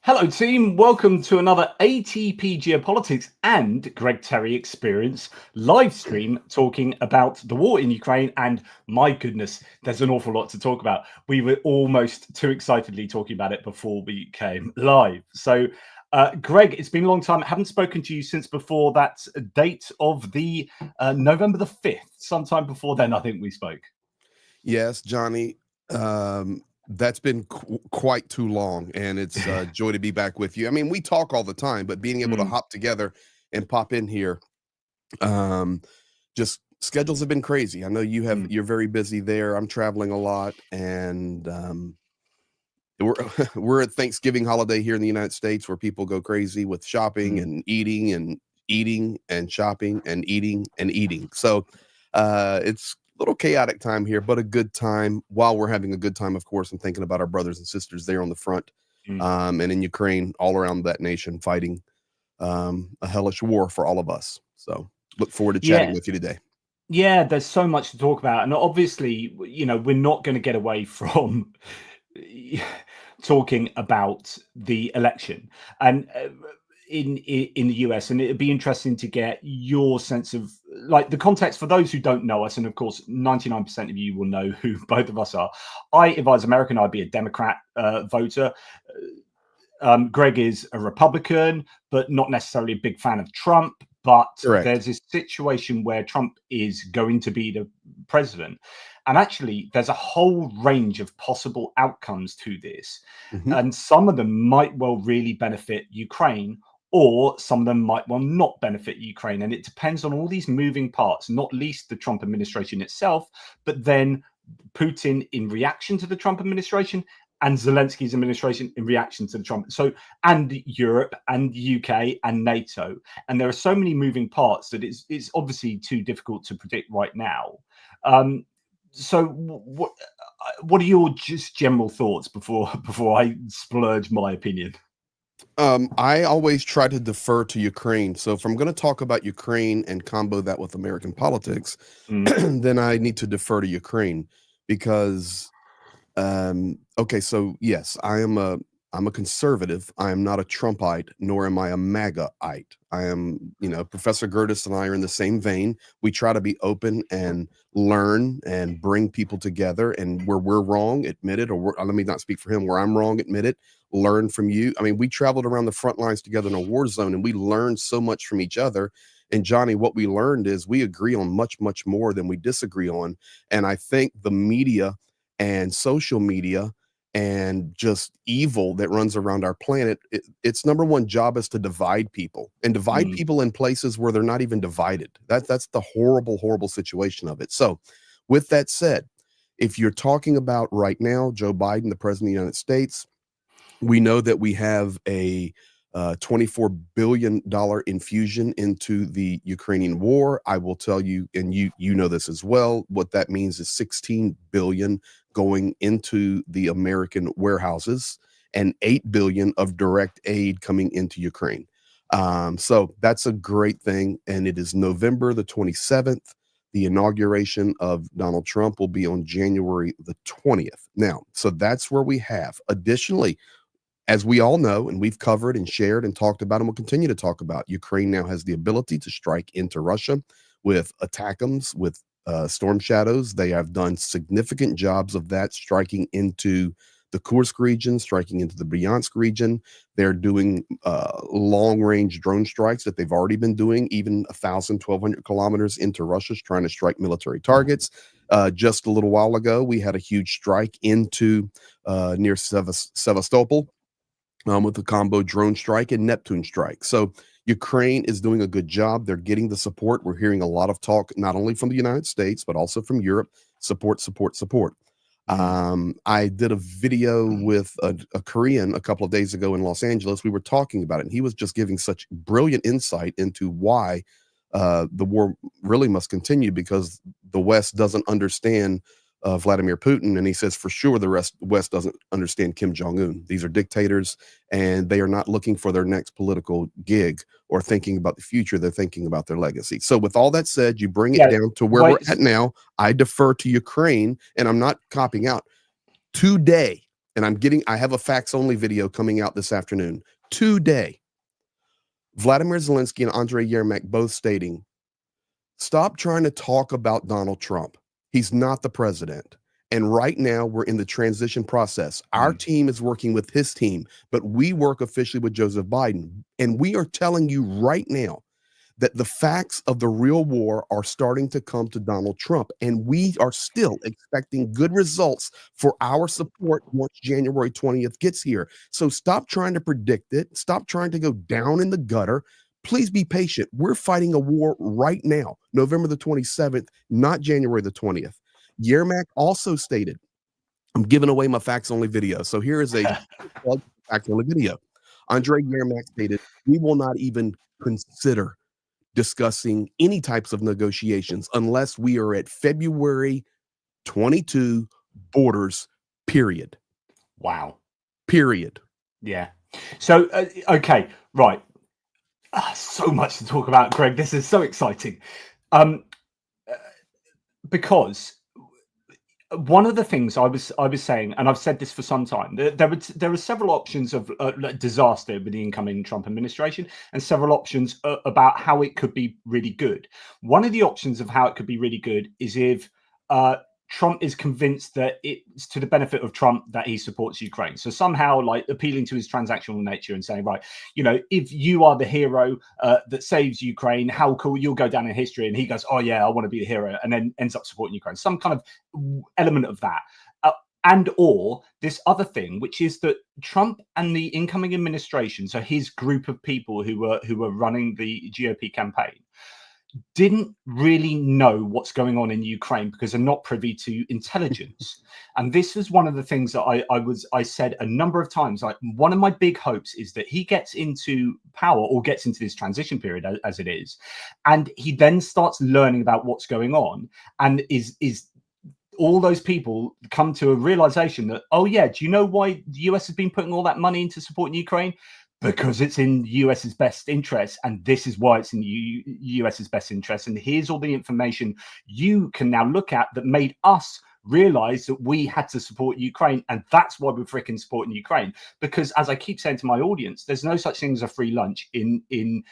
Hello, team. Welcome to another ATP Geopolitics and Greg Terry Experience live stream talking about the war in Ukraine. And my goodness, there's an awful lot to talk about. We were almost too excitedly talking about it before we came live. So, Greg, it's been a long time. I haven't spoken to you since before that date of the November the 5th. Sometime before then, I think we spoke. Yes, Johnny. That's been quite too long, and it's a joy to be back with you. I mean, we talk all the time, but being able to hop together and pop in here, just schedules have been crazy. I know you're very busy there. I'm traveling a lot, and we're at Thanksgiving holiday here in the United States, where people go crazy with shopping and eating and eating and shopping and eating and eating. So it's little chaotic time here, but a good time. While we're having a good time, of course, I'm thinking about our brothers and sisters there on the front, and in Ukraine, all around that nation, fighting a hellish war for all of us. So look forward to chatting with you today. Yeah, there's so much to talk about. And obviously, you know, we're not going to get away from talking about the election. And in the US, and it'd be interesting to get your sense of like the context for those who don't know us, and of course 99% of you will know who both of us are. If I was American, I'd be a Democrat voter. Greg is a Republican, but not necessarily a big fan of Trump. But there's this situation where Trump is going to be the president. And actually, there's a whole range of possible outcomes to this. And some of them might well really benefit Ukraine, or some of them might well not benefit Ukraine. And it depends on all these moving parts, not least the Trump administration itself, but then Putin in reaction to the Trump administration and Zelensky's administration in reaction to the Trump. So, and Europe and UK and NATO. And there are so many moving parts that it's obviously too difficult to predict right now. So what are your just general thoughts before I splurge my opinion? I always try to defer to Ukraine. So if I'm going to talk about Ukraine and combo that with American politics, then I need to defer to Ukraine because, okay, so yes, I'm a conservative. I am not a Trumpite, nor am I a MAGA-ite. I am, Professor Gertis and I are in the same vein. We try to be open and learn and bring people together, and where we're wrong, admit it, or let me not speak for him, where I'm wrong, admit it, learn from you. I mean, we traveled around the front lines together in a war zone, and we learned so much from each other. And Johnny, what we learned is we agree on much, much more than we disagree on. And I think the media and social media and just evil that runs around our planet, its number one job is to divide people, and divide people in places where they're not even divided. That's the horrible, horrible situation of it. So with that said, if you're talking about right now, Joe Biden, the president of the United States, we know that we have a $24 billion infusion into the Ukrainian war. I will tell you, and you know this as well, what that means is $16 billion going into the American warehouses and $8 billion of direct aid coming into Ukraine. So that's a great thing. And it is November the 27th. The inauguration of Donald Trump will be on January the 20th. Now, so that's where we have. Additionally, as we all know, and we've covered and shared and talked about, and we'll continue to talk about, Ukraine now has the ability to strike into Russia with ATACMS, with Storm Shadows. They have done significant jobs of that, striking into the Kursk region, striking into the Bryansk region. They're doing long-range drone strikes that they've already been doing, even 1,000, 1,200 kilometers into Russia, trying to strike military targets. Just a little while ago, we had a huge strike into near Sevastopol, with the combo drone strike and Neptune strike. So Ukraine is doing a good job. They're getting the support. We're hearing a lot of talk, not only from the United States, but also from Europe. Support, support, support. I did a video with a Korean a couple of days ago in Los Angeles. We were talking about it, and he was just giving such brilliant insight into why the war really must continue, because the West doesn't understand Vladimir Putin, and he says for sure the West doesn't understand Kim Jong-un. These are dictators, and they are not looking for their next political gig or thinking about the future. They're thinking about their legacy. So with all that said, you bring it down to where we're at now. I defer to Ukraine, and I'm not copping out. Today, and I have a facts only video coming out this afternoon. Today, Vladimir Zelensky and Andrei Yermak both stating, stop trying to talk about Donald Trump. He's not the president. And right now we're in the transition process. Our team is working with his team, but we work officially with Joseph Biden. And we are telling you right now that the facts of the real war are starting to come to Donald Trump. And we are still expecting good results for our support once January 20th gets here. So stop trying to predict it. Stop trying to go down in the gutter. Please be patient. We're fighting a war right now, November the 27th, not January the 20th. Yermak also stated, I'm giving away my facts only video. So here is a facts only video. Andrei Yermak stated, we will not even consider discussing any types of negotiations unless we are at February 22 borders, period. Wow. Period. Yeah. So, okay, right. So much to talk about, Greg. This is so exciting. Because one of the things I was saying, and I've said this for some time, there are several options of disaster with the incoming Trump administration, and several options about how it could be really good. One of the options of how it could be really good is if Trump is convinced that it's to the benefit of Trump that he supports Ukraine. So somehow, like, appealing to his transactional nature and saying, right, you know, if you are the hero that saves Ukraine, how cool, you'll go down in history. And he goes, oh yeah, I want to be the hero, and then ends up supporting Ukraine. Some kind of element of that. And or this other thing, which is that Trump and the incoming administration, so his group of people who were running the GOP campaign, didn't really know what's going on in Ukraine because they're not privy to intelligence. And this was one of the things that I said a number of times. Like, one of my big hopes is that he gets into power, or gets into this transition period as it is, and he then starts learning about what's going on, and is all those people come to a realization that, oh yeah, do you know why the US has been putting all that money into supporting Ukraine? Because it's in the US's best interest, and this is why it's in the US's best interest. And here's all the information you can now look at that made us realize that we had to support Ukraine, and that's why we're freaking supporting Ukraine. Because, as I keep saying to my audience, there's no such thing as a free lunch in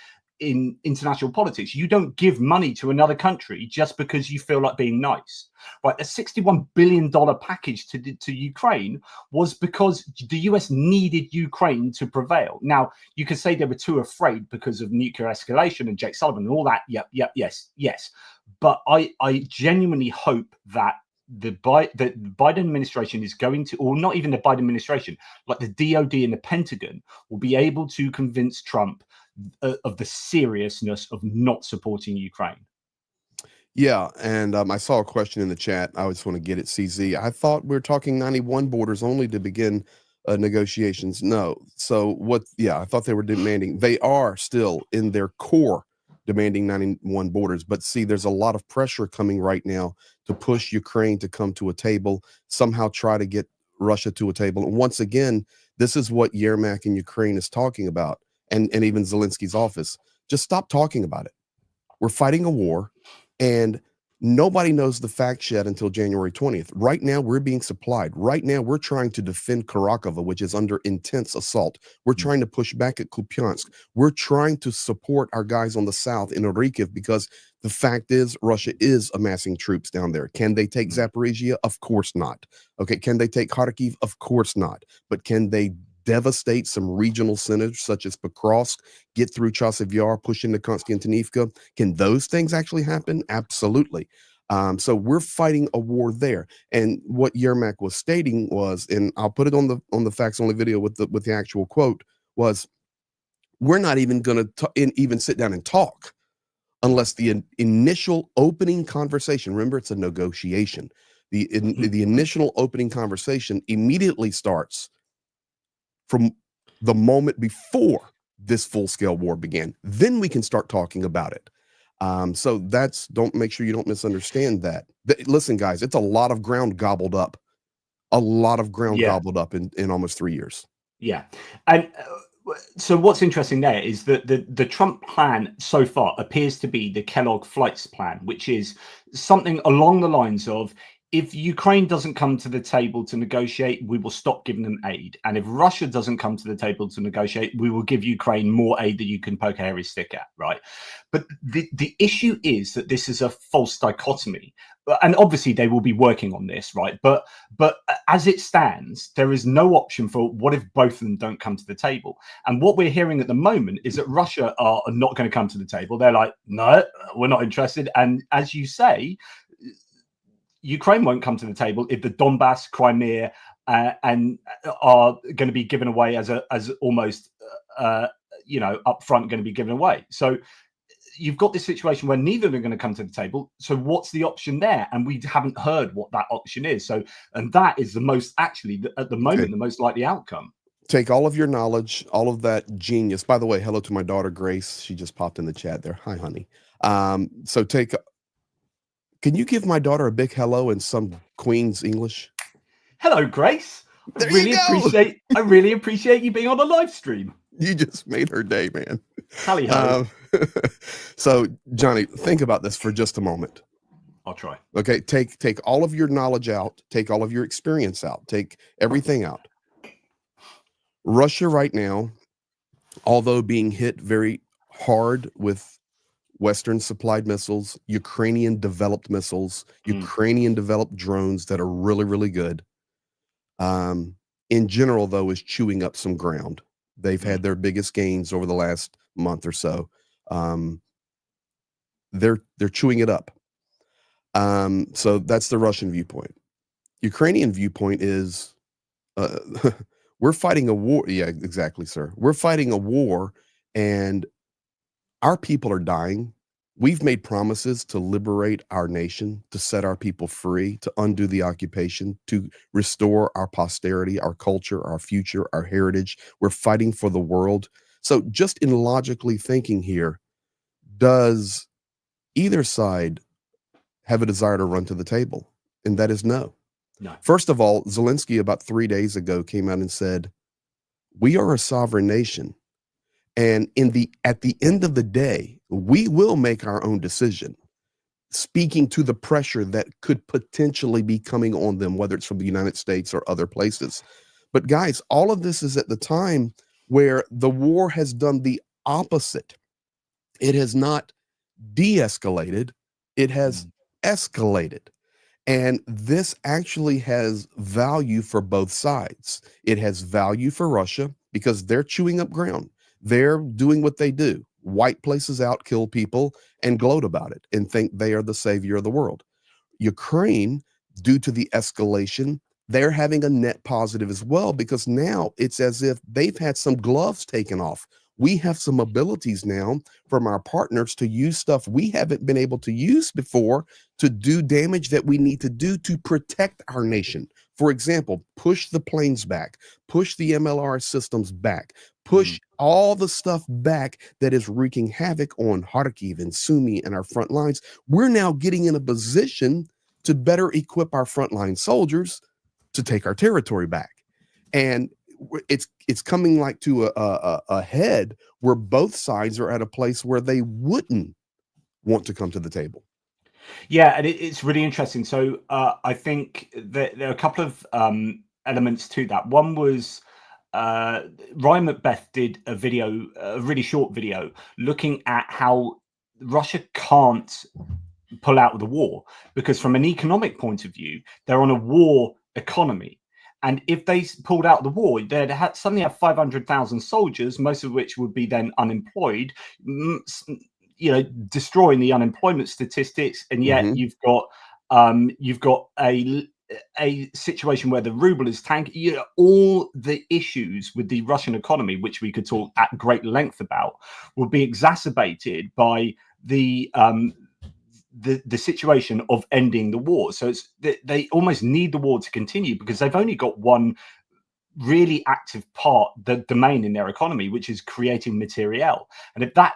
international politics. You don't give money to another country just because you feel like being nice. Right, a $61 billion package to Ukraine was because the US needed Ukraine to prevail. Now, you could say they were too afraid because of nuclear escalation and Jake Sullivan and all that. Yep, yes. But I genuinely hope that the Biden administration is going to, or not even the Biden administration, like the DOD and the Pentagon, will be able to convince Trump of the seriousness of not supporting Ukraine. Yeah, and I saw a question in the chat. I just want to get it, CZ. I thought we were talking 91 borders only to begin negotiations. No. So what? Yeah, I thought they were demanding. They are still in their core demanding 91 borders. But see, there's a lot of pressure coming right now to push Ukraine to come to a table, somehow try to get Russia to a table. And once again, this is what Yermak in Ukraine is talking about, and even Zelensky's office. Just stop talking about it. We're fighting a war. And nobody knows the facts yet until January 20th. Right now, we're being supplied. Right now, we're trying to defend Kharkov, which is under intense assault. We're trying to push back at Kupiansk. We're trying to support our guys on the south in Orikhiv, because the fact is, Russia is amassing troops down there. Can they take Zaporizhia? Of course not. Okay, can they take Kharkiv? Of course not. But can they devastate some regional centers such as Pokrovsk, get through Chasiv Yar, push into Konstantinivka? Can those things actually happen? Absolutely. So we're fighting a war there. And what Yermak was stating was, and I'll put it on the facts only video with the actual quote, was, we're not even going to even sit down and talk unless the initial opening conversation, remember, it's a negotiation. The initial opening conversation immediately starts from the moment before this full-scale war began. Then we can start talking about it. So make sure you don't misunderstand that. Listen, guys, it's a lot of ground gobbled up. A lot of ground gobbled up in almost 3 years. Yeah. And so what's interesting there is that the Trump plan so far appears to be the Kellogg Flights plan, which is something along the lines of, if Ukraine doesn't come to the table to negotiate, we will stop giving them aid. And if Russia doesn't come to the table to negotiate, we will give Ukraine more aid that you can poke a hairy stick at, right? But the issue is that this is a false dichotomy. And obviously they will be working on this, right? But as it stands, there is no option for what if both of them don't come to the table. And what we're hearing at the moment is that Russia are not going to come to the table. They're like, no, we're not interested. And as you say, Ukraine won't come to the table if the Donbass, Crimea, and are going to be given away as almost upfront going to be given away. So you've got this situation where neither of them are going to come to the table. So what's the option there? And we haven't heard what that option is. So, and that is the most actually at the moment the most likely outcome. Take all of your knowledge, all of that genius. By the way, hello to my daughter Grace. She just popped in the chat there. Hi, honey. Can you give my daughter a big hello in some Queen's English? Hello, Grace. There I really appreciate you being on the live stream. You just made her day, man. Tally ho. So, Johnny, think about this for just a moment. I'll try. Okay, take all of your knowledge out, take all of your experience out, take everything out. Russia right now, although being hit very hard with Western supplied missiles, Ukrainian developed missiles, Ukrainian developed drones that are really, really good. In general, though, is chewing up some ground. They've had their biggest gains over the last month or so. They're chewing it up. So that's the Russian viewpoint. Ukrainian viewpoint is we're fighting a war. Yeah, exactly, sir. We're fighting a war, and our people are dying. We've made promises to liberate our nation, to set our people free, to undo the occupation, to restore our posterity, our culture, our future, our heritage. We're fighting for the world. So just in logically thinking here, does either side have a desire to run to the table? And that is no. No. First of all, Zelensky about 3 days ago came out and said, we are a sovereign nation. And at the end of the day, we will make our own decision, speaking to the pressure that could potentially be coming on them, whether it's from the United States or other places. But guys, all of this is at the time where the war has done the opposite. It has not de-escalated, it has escalated. And this actually has value for both sides. It has value for Russia because they're chewing up ground. They're doing what they do, wipe places out, kill people, and gloat about it and think they are the savior of the world. Ukraine, due to the escalation, they're having a net positive as well, because now it's as if they've had some gloves taken off. We have some abilities now from our partners to use stuff we haven't been able to use before to do damage that we need to do to protect our nation. For example, push the planes back, push the MLR systems back, push all the stuff back that is wreaking havoc on Kharkiv and Sumy and our front lines. We're now getting in a position to better equip our frontline soldiers to take our territory back. And it's coming like to a head where both sides are at a place where they wouldn't want to come to the table. Yeah, and it's really interesting. So I think that there are a couple of elements to that. One was Ryan Macbeth did a video, a really short video, looking at how Russia can't pull out of the war because from an economic point of view, they're on a war economy. And if they pulled out of the war, they'd suddenly have 500,000 soldiers, most of which would be then unemployed, destroying the unemployment statistics. And yet you've got a situation where the ruble is tanking. All the issues with the Russian economy, which we could talk at great length about, will be exacerbated by the situation of ending the war. So they almost need the war to continue because they've only got one really active part, the domain in their economy, which is creating materiel. And if that,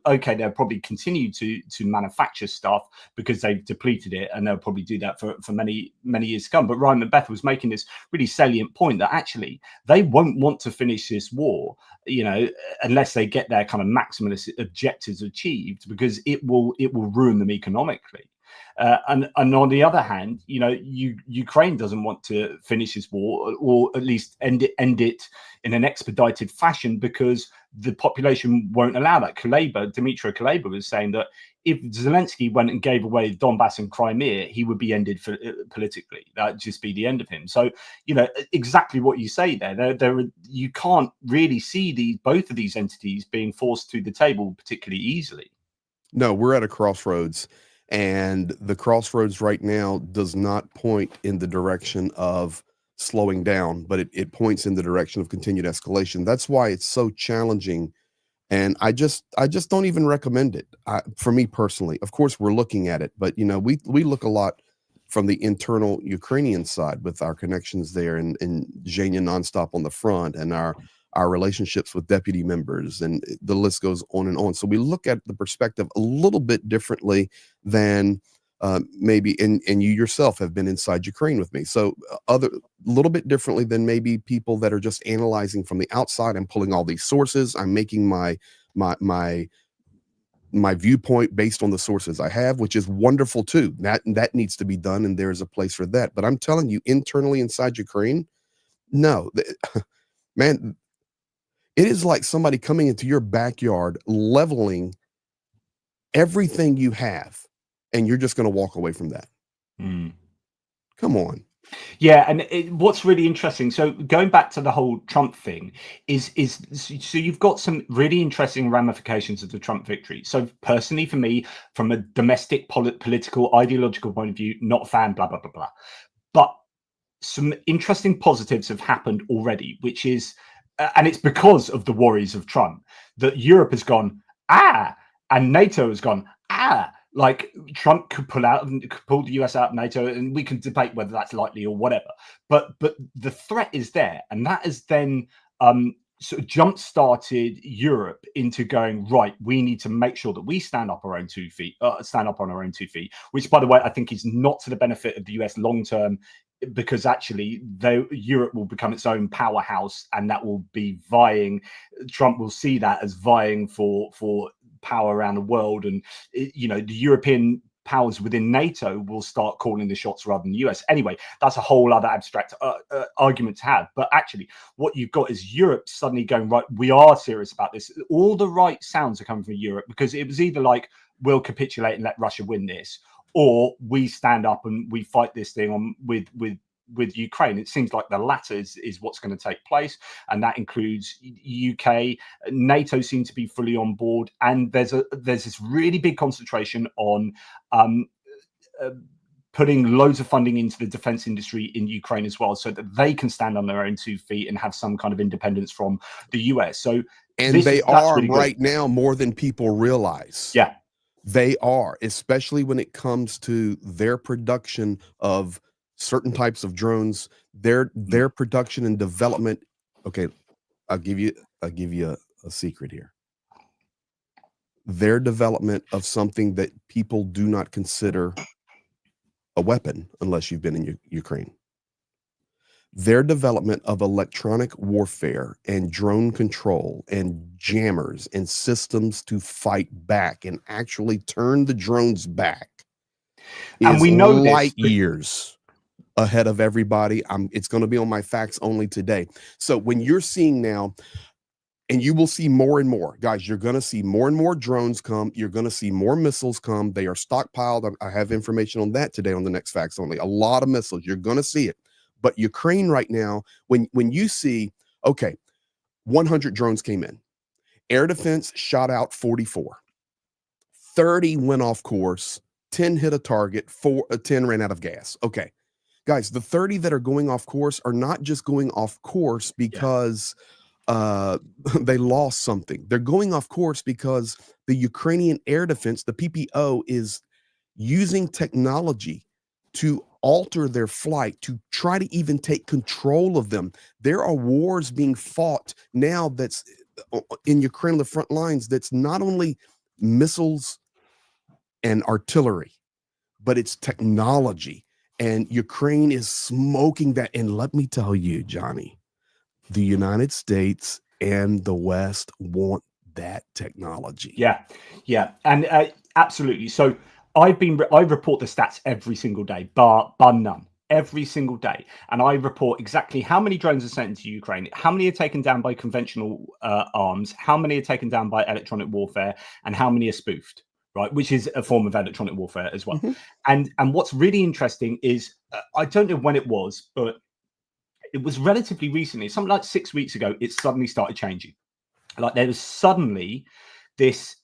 okay, they'll probably continue to manufacture stuff because they've depleted it, and they'll probably do that for many, many years to come. But Ryan Macbeth was making this really salient point that actually they won't want to finish this war, unless they get their kind of maximalist objectives achieved, because it will ruin them economically. And on the other hand, you know, Ukraine doesn't want to finish this war, or at least end it in an expedited fashion, because the population won't allow that. Dmytro Kuleba was saying that if Zelensky went and gave away Donbass and Crimea, he would be ended politically. That'd just be the end of him. So, you know, exactly what you say there. You can't really see both of these entities being forced to the table particularly easily. No, we're at a crossroads, and the crossroads right now does not point in the direction of slowing down, but it points in the direction of continued escalation. That's why it's so challenging. And I just don't even recommend it. For me personally, of course, we're looking at it, but you know, we look a lot from the internal Ukrainian side with our connections there, and Zhenya Nonstop on the front, and our relationships with deputy members, and the list goes on and on. So we look at the perspective a little bit differently than maybe, and you yourself have been inside Ukraine with me. So a little bit differently than maybe people that are just analyzing from the outside. I'm pulling all these sources. I'm making my viewpoint based on the sources I have, which is wonderful too. That needs to be done, and there's a place for that. But I'm telling you, internally inside Ukraine, no, man, it is like somebody coming into your backyard, leveling everything you have, and you're just going to walk away from that. Come on. Yeah, and what's really interesting, so going back to the whole Trump thing, is so you've got some really interesting ramifications of the Trump victory. So personally, for me, from a domestic political ideological point of view, not a fan, blah blah blah blah. But some interesting positives have happened already, which is, and it's because of the worries of Trump, that Europe has gone, and NATO has gone, like Trump could pull the US out of NATO, and we can debate whether that's likely or whatever. But the threat is there, and that has then sort of jump-started Europe into going, right, we need to make sure that we stand up on our own 2 feet, which, by the way, I think is not to the benefit of the US long term, because actually Europe will become its own powerhouse, and that will be vying. Trump will see that as vying for power around the world, and you know, the European powers within NATO will start calling the shots rather than the US. Anyway, that's a whole other abstract argument to have. But actually, what you've got is Europe suddenly going, right, we are serious about this. All the right sounds are coming from Europe, because it was either like, we'll capitulate and let Russia win this, or we stand up and we fight this thing on with Ukraine. It seems like the latter is what's going to take place, and that includes UK. NATO seems to be fully on board, and there's this really big concentration on putting loads of funding into the defense industry in Ukraine as well, so that they can stand on their own 2 feet and have some kind of independence from the US. So, and they are really right now more than people realize. Yeah, they are, especially when it comes to their production of certain types of drones, their production and development. Okay, I'll give you a secret here. Their development of something that people do not consider a weapon unless you've been in Ukraine. Their development of electronic warfare and drone control and jammers and systems to fight back and actually turn the drones back, and we know light years ahead of everybody. It's going to be on my facts only today. So when you're seeing now, and you will see more and more, guys, you're going to see more and more drones come. You're going to see more missiles come. They are stockpiled. I have information on that today on the next facts only. A lot of missiles. You're going to see it. But Ukraine right now, when you see, okay, 100 drones came in. Air defense shot out 44. 30 went off course. 10 hit a target. 10 ran out of gas. Okay. Guys, the 30 that are going off course are not just going off course because they lost something. They're going off course because the Ukrainian air defense, the PPO, is using technology to alter their flight, to try to even take control of them. There are wars being fought now that's in Ukraine on the front lines, that's not only missiles and artillery, but it's technology. And Ukraine is smoking that. And let me tell you, Johnny, the United States and the West want that technology. Yeah. And absolutely. So I report the stats every single day, bar none. Every single day, and I report exactly how many drones are sent into Ukraine, how many are taken down by conventional arms, how many are taken down by electronic warfare, and how many are spoofed, right? Which is a form of electronic warfare as well. And what's really interesting is I don't know when it was, but it was relatively recently, something like 6 weeks ago. It suddenly started changing. Like there was suddenly this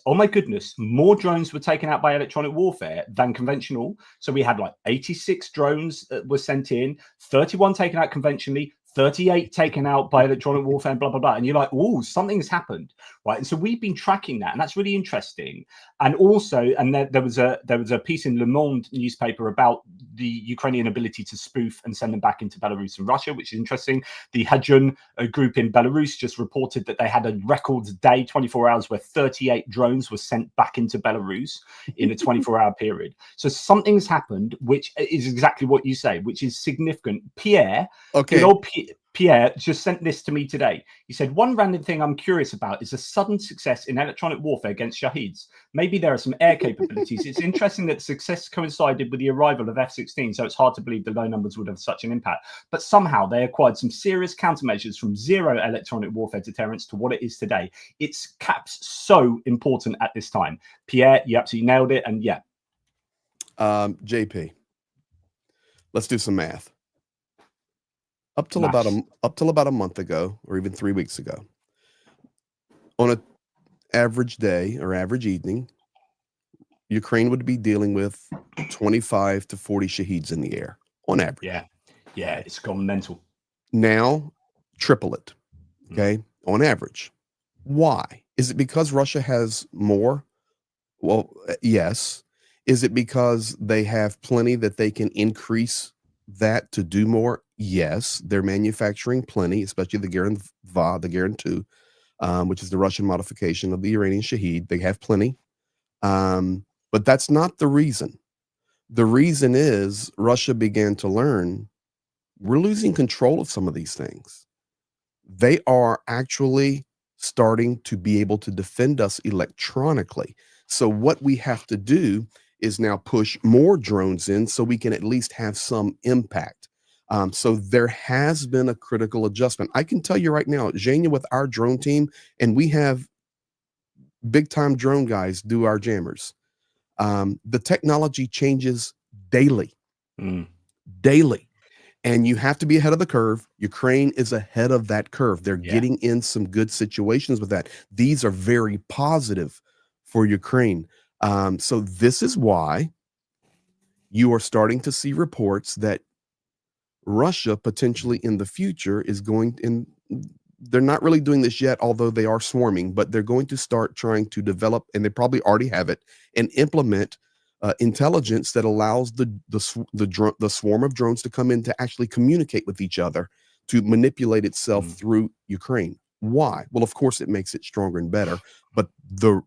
oh my goodness, more drones were taken out by electronic warfare than conventional. So we had like 86 drones that were sent in, 31 taken out conventionally, 38 taken out by electronic warfare, and blah blah blah. And you're like, oh, something's happened, right? And so we've been tracking that, and that's really interesting. And also, and there was a piece in Le Monde newspaper about the Ukrainian ability to spoof and send them back into Belarus and Russia, which is interesting. The Hajun group in Belarus just reported that they had a record day, 24 hours, where 38 drones were sent back into Belarus in a 24-hour period. So something's happened, which is exactly what you say, which is significant. Pierre, good old Pierre just sent this to me today. He said, one random thing I'm curious about is a sudden success in electronic warfare against Shaheeds. Maybe there are some air capabilities. It's interesting that success coincided with the arrival of F-16, so it's hard to believe the low numbers would have such an impact. But somehow they acquired some serious countermeasures from zero electronic warfare deterrence to what it is today. It's caps so important at this time. Pierre, you absolutely nailed it. And yeah. JP, let's do some math. Up till about a month ago, or even 3 weeks ago, on an average day or average evening, Ukraine would be dealing with 25 to 40 Shaheeds in the air on average. Yeah, it's gone mental. Now, triple it, okay, on average. Why? Is it because Russia has more? Well, yes. Is it because they have plenty that they can increase that to do more? Yes, they're manufacturing plenty, especially the Garand Va, the Garand 2, which is the Russian modification of the Iranian Shaheed. They have plenty. But that's not the reason. The reason is Russia began to learn we're losing control of some of these things. They are actually starting to be able to defend us electronically. So what we have to do is now push more drones in so we can at least have some impact. So there has been a critical adjustment. I can tell you right now, Zhenya, with our drone team, and we have big time drone guys do our jammers. The technology changes daily, daily. And you have to be ahead of the curve. Ukraine is ahead of that curve. They're getting in some good situations with that. These are very positive for Ukraine. So this is why you are starting to see reports that Russia potentially in the future is going in. They're not really doing this yet, although they are swarming, but they're going to start trying to develop, and they probably already have it, and implement intelligence that allows the swarm of drones to come in to actually communicate with each other to manipulate itself through Ukraine. Why? Well, of course, it makes it stronger and better. But the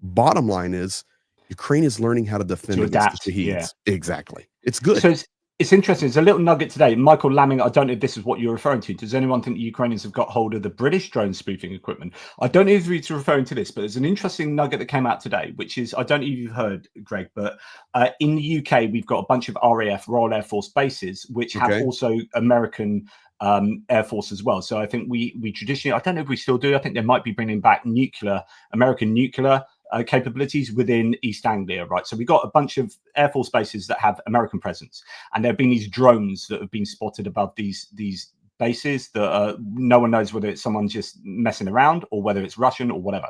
bottom line is Ukraine is learning how to defend against the Shaheeds. Exactly. It's good. So it's interesting. There's a little nugget today. Michael Lamming, I don't know if this is what you're referring to. Does anyone think the Ukrainians have got hold of the British drone spoofing equipment? I don't know if you're referring to this, but there's an interesting nugget that came out today, which is, I don't know if you've heard, Greg, but in the UK, we've got a bunch of RAF, Royal Air Force bases, which have also American Air Force as well. So I think we traditionally, I don't know if we still do, I think they might be bringing back American nuclear capabilities within East Anglia, right? So we've got a bunch of Air Force bases that have American presence, and there have been these drones that have been spotted above these bases that no one knows whether it's someone just messing around or whether it's Russian or whatever.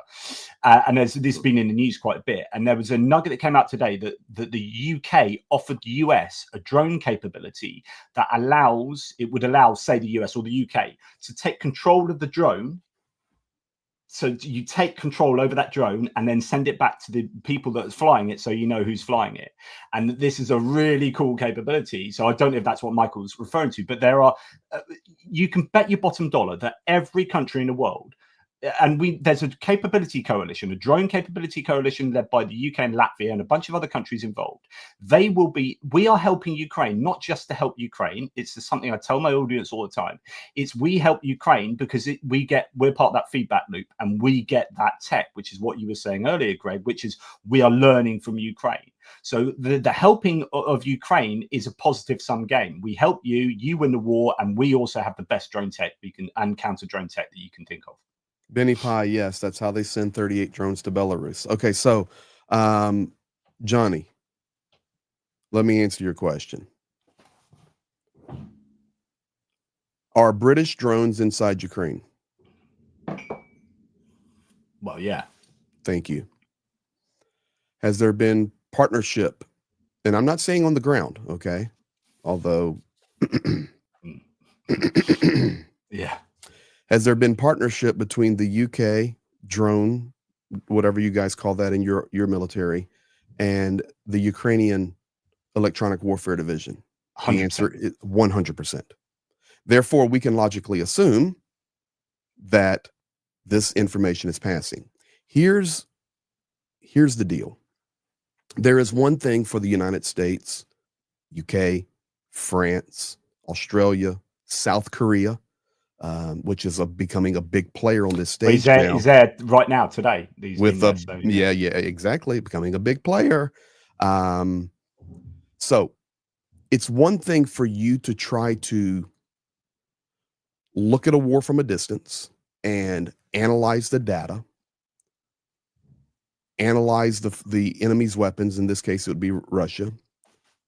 And there's this been in the news quite a bit. And there was a nugget that came out today that the UK offered the US a drone capability that would allow, say, the US or the UK to take control of the drone. So you take control over that drone and then send it back to the people that are flying it, so you know who's flying it. And this is a really cool capability. So I don't know if that's what Michael's referring to, but there are, you can bet your bottom dollar that every country in the world, and there's a capability coalition, a drone capability coalition led by the UK and Latvia and a bunch of other countries involved. We are helping Ukraine, not just to help Ukraine. It's something I tell my audience all the time. It's we help Ukraine because we're part of that feedback loop, and we get that tech, which is what you were saying earlier, Greg, which is we are learning from Ukraine. So the helping of Ukraine is a positive sum game. We help you, you win the war, and we also have the best drone tech we can and counter drone tech that you can think of. Benny Pie, yes, that's how they send 38 drones to Belarus. Okay, so Johnny, let me answer your question. Are British drones inside Ukraine? Well, yeah. Thank you. Has there been partnership? And I'm not saying on the ground, okay? Although, yeah. Has there been partnership between the UK drone, whatever you guys call that in your military, and the Ukrainian electronic warfare division? 100%. The answer is 100%. Therefore, we can logically assume that this information is passing. Here's the deal. There is one thing for the United States, UK, France, Australia, South Korea, which is becoming a big player on this stage now. Is there right now today? With yeah, exactly, becoming a big player. So it's one thing for you to try to look at a war from a distance and analyze the data, analyze the enemy's weapons. In this case, it would be Russia.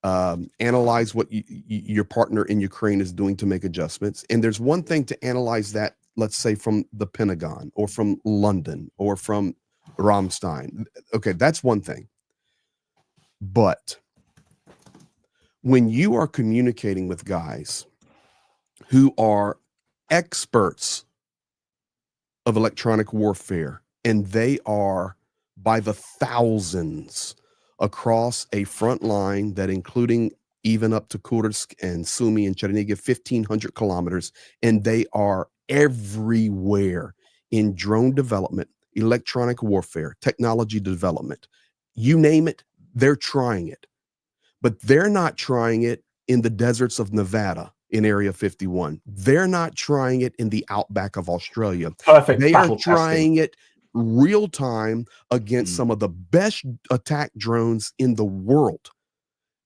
Analyze what your partner in Ukraine is doing to make adjustments. And there's one thing to analyze that, let's say, from the Pentagon or from London or from Ramstein. Okay, that's one thing. But when you are communicating with guys who are experts of electronic warfare, and they are by the thousands across a front line that, including even up to Kursk and Sumy and Chernihiv, 1,500 kilometers, and they are everywhere in drone development, electronic warfare, technology development, you name it, they're trying it. But they're not trying it in the deserts of Nevada in Area 51. They're not trying it in the outback of Australia. Perfect. They are trying it real time against some of the best attack drones in the world.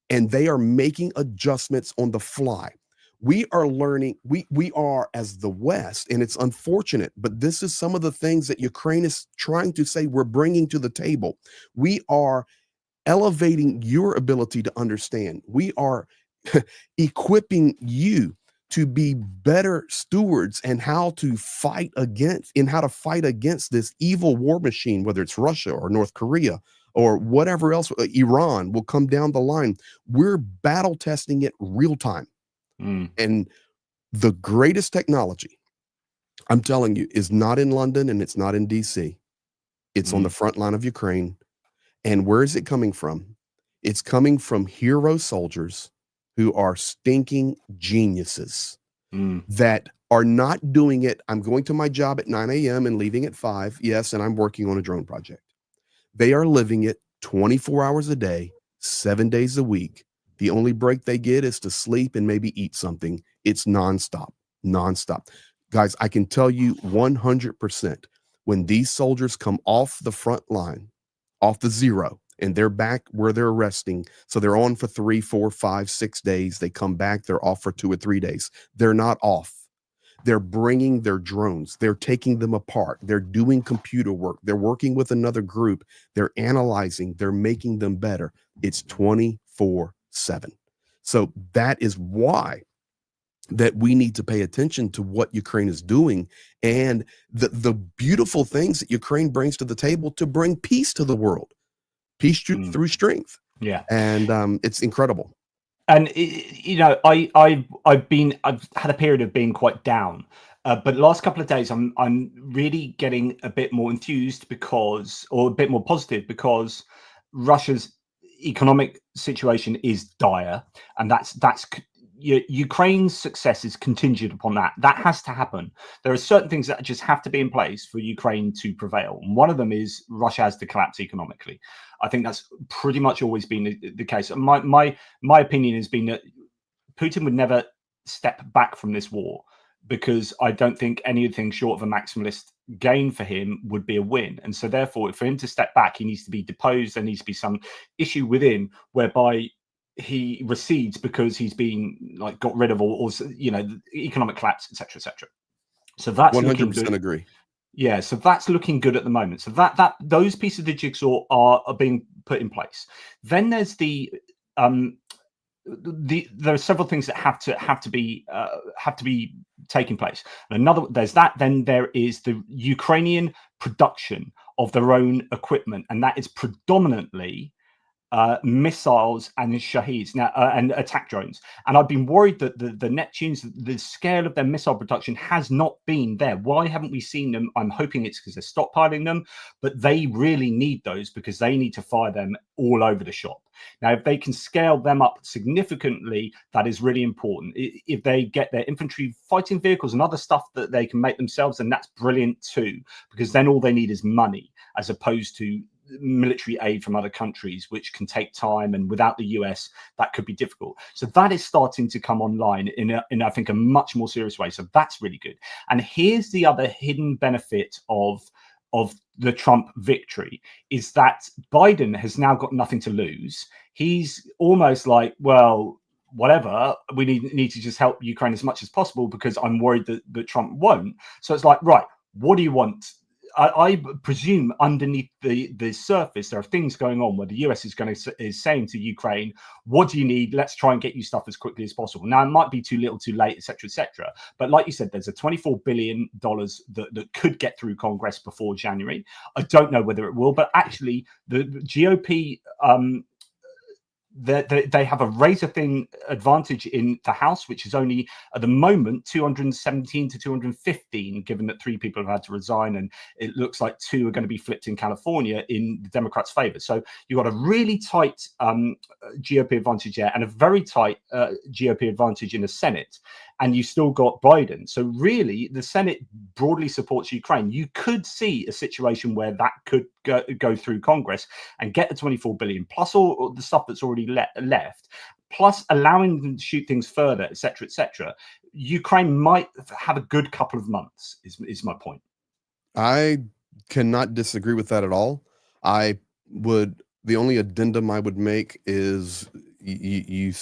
And they are making adjustments on the fly. We are learning, we are, as the West, and it's unfortunate, but this is some of the things that Ukraine is trying to say we're bringing to the table. We are elevating your ability to understand. We are equipping you to be better stewards and how to fight against this evil war machine, whether it's Russia or North Korea or whatever else, Iran will come down the line. We're battle testing it real time. And the greatest technology, I'm telling you, is not in London and it's not in DC. It's on the front line of Ukraine. And where is it coming from? It's coming from hero soldiers who are stinking geniuses that are not doing it. I'm going to my job at 9 a.m. and leaving at 5. Yes, and I'm working on a drone project. They are living it 24 hours a day, 7 days a week. The only break they get is to sleep and maybe eat something. It's nonstop. Guys, I can tell you 100% when these soldiers come off the front line, off the zero, and they're back where they're resting. So they're on for 3, 4, 5, 6 days. They come back, they're off for 2 or 3 days. They're not off. They're bringing their drones. They're taking them apart. They're doing computer work. They're working with another group. They're analyzing. They're making them better. It's 24/7. So that is why that we need to pay attention to what Ukraine is doing and the beautiful things that Ukraine brings to the table to bring peace to the world, peace through strength. Yeah. And it's incredible. And you know, I've had a period of being quite down, but the last couple of days I'm really getting a bit more enthused or a bit more positive, because Russia's economic situation is dire, and that's Ukraine's success is contingent upon that. That has to happen. There are certain things that just have to be in place for Ukraine to prevail. And one of them is Russia has to collapse economically. I think that's pretty much always been the case. My opinion has been that Putin would never step back from this war, because I don't think anything short of a maximalist gain for him would be a win. And so therefore, for him to step back, he needs to be deposed. There needs to be some issue within whereby he recedes because he's being like got rid of, or you know, the economic collapse, etc., etc. So that's 100% looking good. agree. Yeah, so that's looking good at the moment. So that those pieces of the jigsaw are being put in place. Then there's there are several things that have to be taking place. And there's that. Then there is the Ukrainian production of their own equipment, and that is predominantly missiles and Shaheeds now and attack drones. And I've been worried that the Neptunes, the scale of their missile production has not been there. Why haven't we seen them? I'm hoping it's because they're stockpiling them, but they really need those because they need to fire them all over the shop. Now, if they can scale them up significantly, that is really important. If they get their infantry fighting vehicles and other stuff that they can make themselves, then that's brilliant too, because then all they need is money as opposed to military aid from other countries, which can take time, and without the US that could be difficult. So that is starting to come online in I think a much more serious way. So that's really good. And here's the other hidden benefit of the Trump victory is that Biden has now got nothing to lose. He's almost like, well, whatever, we need to just help Ukraine as much as possible because I'm worried that Trump won't. So it's like, right, what do you want? I presume underneath the surface there are things going on where the US is saying to Ukraine, what do you need? Let's try and get you stuff as quickly as possible. Now it might be too little, too late, etc., etc. But like you said, there's a $24 billion that could get through Congress before January. I don't know whether it will, but actually the GOP they have a razor-thin advantage in the House, which is only at the moment 217 to 215, given that 3 people have had to resign, and it looks like 2 are going to be flipped in California in the Democrats' favor. So you've got a really tight GOP advantage there, and a very tight GOP advantage in the Senate, and you still got Biden. So really, the Senate broadly supports Ukraine. You could see a situation where that could go through Congress and get the 24 billion plus all the stuff that's already left, plus allowing them to shoot things further, etc., etc. Ukraine might have a good couple of months. Is my point. I cannot disagree with that at all. The only addendum I would make is you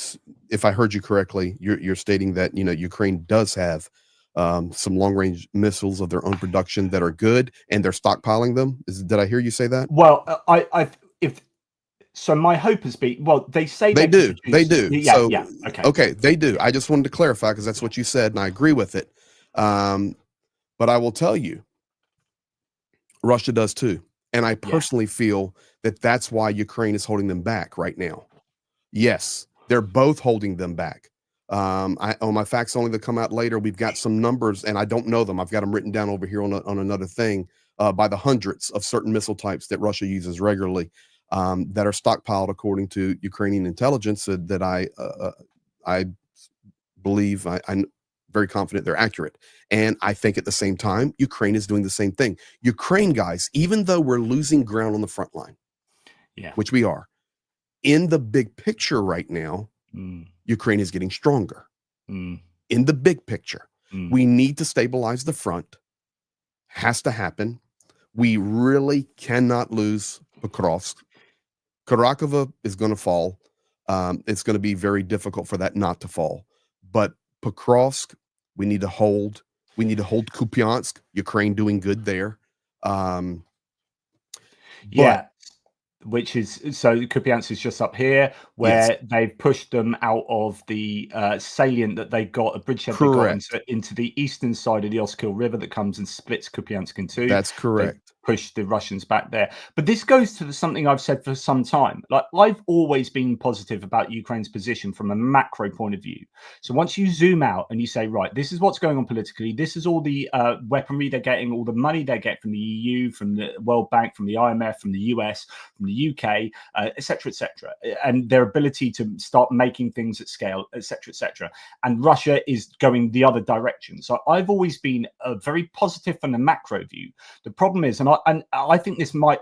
if I heard you correctly, you're stating that Ukraine does have some long-range missiles of their own production that are good, and they're stockpiling them. Did I hear you say that? Well, so my hope has been, well, they say they do. Yeah, so, yeah, okay, they do. I just wanted to clarify because that's what you said, and I agree with it. But I will tell you, Russia does too, and I personally feel that that's why Ukraine is holding them back right now. Yes, they're both holding them back. On my facts only that come out later, we've got some numbers, and I don't know them. I've got them written down over here on another thing by the hundreds of certain missile types that Russia uses regularly that are stockpiled according to Ukrainian intelligence that I believe I'm very confident they're accurate. And I think at the same time, Ukraine is doing the same thing. Ukraine, guys, even though we're losing ground on the front line, which we are, in the big picture right now, Ukraine is getting stronger. In the big picture, we need to stabilize the front. Has to happen. We really cannot lose Pokrovsk. Karakova is going to fall. It's going to be very difficult for that not to fall. But Pokrovsk, we need to hold. We need to hold Kupiansk. Ukraine doing good there. Which is, so Kupiansk is just up here where they've pushed them out of the salient that they got, a bridgehead they got into the eastern side of the Oskil River that comes and splits Kupiansk in 2. That's correct. Push the Russians back there. But this goes to something I've said for some time. Like, I've always been positive about Ukraine's position from a macro point of view. So once you zoom out and you say, right, this is what's going on politically, this is all the weaponry they're getting, all the money they get from the EU, from the World Bank, from the IMF, from the US, from the UK, etc., and their ability to start making things at scale, etc. And Russia is going the other direction. So I've always been very positive from the macro view. The problem is, and I think this might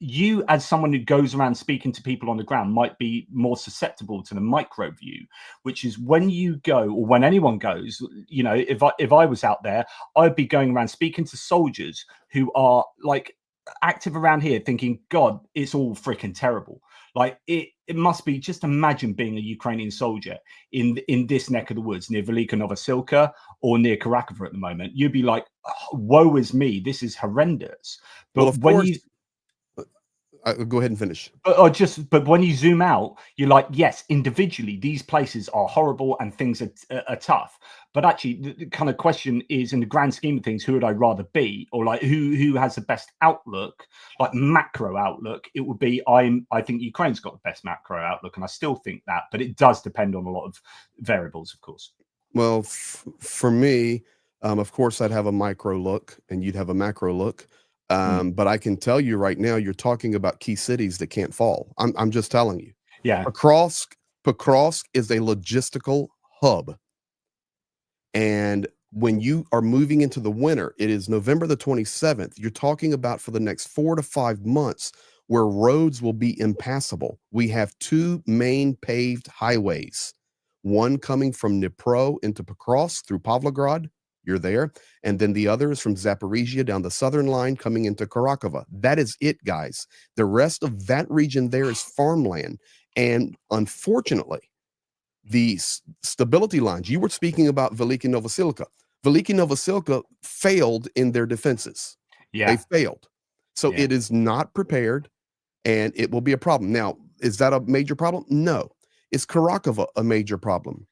you, as someone who goes around speaking to people on the ground, might be more susceptible to the micro view, which is when you go, or when anyone goes, you know, if I was out there, I'd be going around speaking to soldiers who are like active around here thinking, God, it's all freaking terrible. Like it must be, just imagine being a Ukrainian soldier in this neck of the woods near Velika Novosilka or near Karakova at the moment. You'd be like, oh, woe is me, this is horrendous. But well, of when course, you go ahead and finish. but when you zoom out, you're like, yes, individually these places are horrible and things are tough. But actually, the kind of question is, in the grand scheme of things, who would I rather be, or like who has the best outlook, like macro outlook? It would be I think Ukraine's got the best macro outlook, and I still think that, but it does depend on a lot of variables, of course. Well, for me, of course, I'd have a micro look, and you'd have a macro look. But I can tell you right now, you're talking about key cities that can't fall. I'm just telling you. Yeah. Покровsk is a logistical hub. And when you are moving into the winter, it is November the 27th. You're talking about for the next 4 to 5 months where roads will be impassable. We have 2 main paved highways, one coming from Dnipro into Покровsk through Pavlograd. You're there. And then the other is from Zaporizhia down the southern line coming into Karakova. That is it, guys. The rest of that region there is farmland. And unfortunately, the stability lines, you were speaking about Veliki Novosilka. Veliki Novosilka failed in their defenses. Yeah. They failed. So it is not prepared, and it will be a problem. Now, is that a major problem? No. Is Karakova a major problem?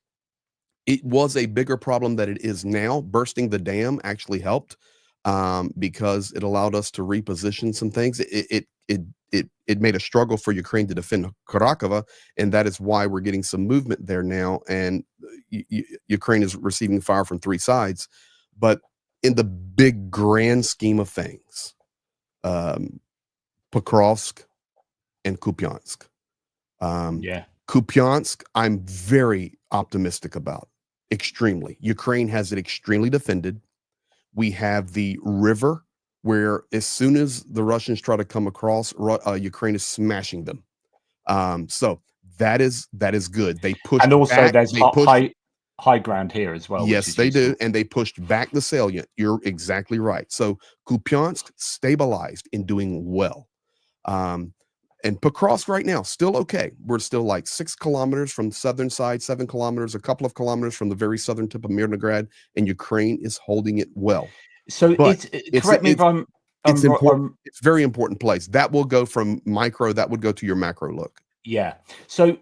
It was a bigger problem than it is now. Bursting the dam actually helped because it allowed us to reposition some things. It made a struggle for Ukraine to defend Karakova, and that is why we're getting some movement there now. And Ukraine is receiving fire from 3 sides. But in the big grand scheme of things, Покровsk and Kupiansk. Kupiansk, I'm very optimistic about. Extremely. Ukraine has it extremely defended. We have the river where as soon as the Russians try to come across, Ukraine is smashing them. So that is good. They pushed and also back. There's high ground here as well. Yes, they do. And they pushed back the salient. You're exactly right. So Kupiansk stabilized in doing well. And Покровsk right now, still okay. We're still like 6 kilometers from the southern side, 7 kilometers, a couple of kilometers from the very southern tip of Mirnograd, and Ukraine is holding it well. So correct me if I'm it's important. It's a very important place. That will go from micro, that would go to your macro look. Yeah. So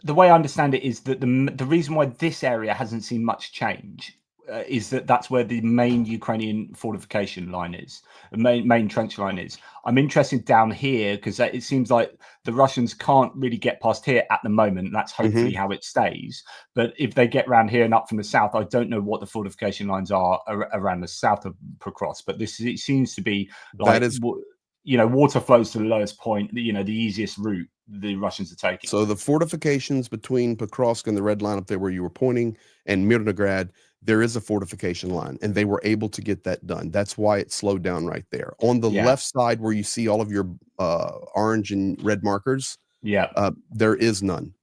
the way I understand it is that the reason why this area hasn't seen much change is that that's where the main Ukrainian fortification line is, the main trench line is. I'm interested down here because it seems like the Russians can't really get past here at the moment. That's hopefully how it stays. But if they get around here and up from the south, I don't know what the fortification lines are around the south of Покровsk. But it seems to be like, you know, water flows to the lowest point, you know, the easiest route the Russians are taking. So the fortifications between Покровsk and the red line up there where you were pointing and Mirnograd, there is a fortification line, and they were able to get that done. That's why it slowed down right there. On the left side where you see all of your orange and red markers, there is none.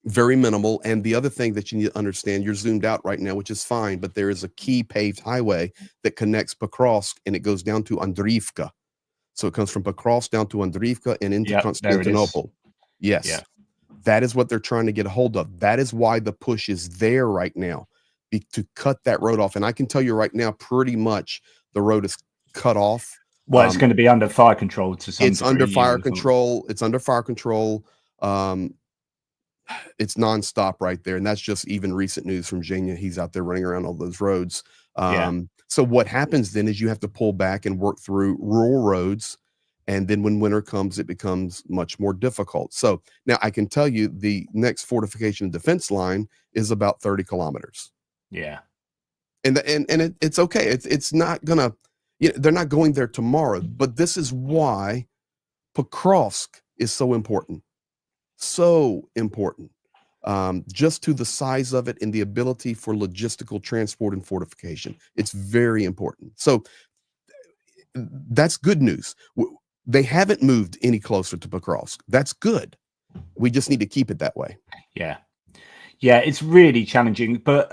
Very minimal. And the other thing that you need to understand, you're zoomed out right now, which is fine, but there is a key paved highway that connects Покровsk, and it goes down to Andriivka. So it comes from Покровsk down to Andriivka and into Konstantinopol. Yes. That is what they're trying to get a hold of. That is why the push is there right now, to cut that road off. And I can tell you right now, pretty much the road is cut off. Well, it's going to be under fire control to some degree. It's under fire control. It's under fire control. It's nonstop right there. And that's just even recent news from Zhenya. He's out there running around all those roads. So what happens then is you have to pull back and work through rural roads. And then when winter comes, it becomes much more difficult. So now I can tell you the next fortification and defense line is about 30 kilometers. And it's okay. It's not gonna, you know, they're not going there tomorrow, but this is why Покровsk is so important. So important. Just to the size of it and the ability for logistical transport and fortification. It's very important. So that's good news. they haven't moved any closer to Pokrovsk. That's good. We just need to keep it that way. Yeah. Yeah, it's really challenging, but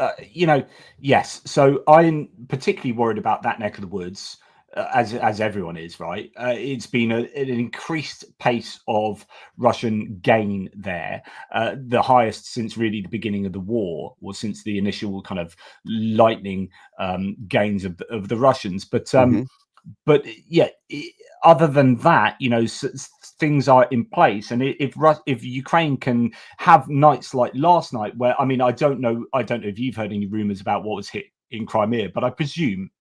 yes. So I'm particularly worried about that neck of the woods, as everyone is, right? It's been an increased pace of Russian gain there, the highest since really the beginning of the war, or since the initial kind of lightning gains of the Russians. But yeah, other than that, things are in place, and if Ukraine can have nights like last night, where I don't know if you've heard any rumors about what was hit in Crimea, but I presume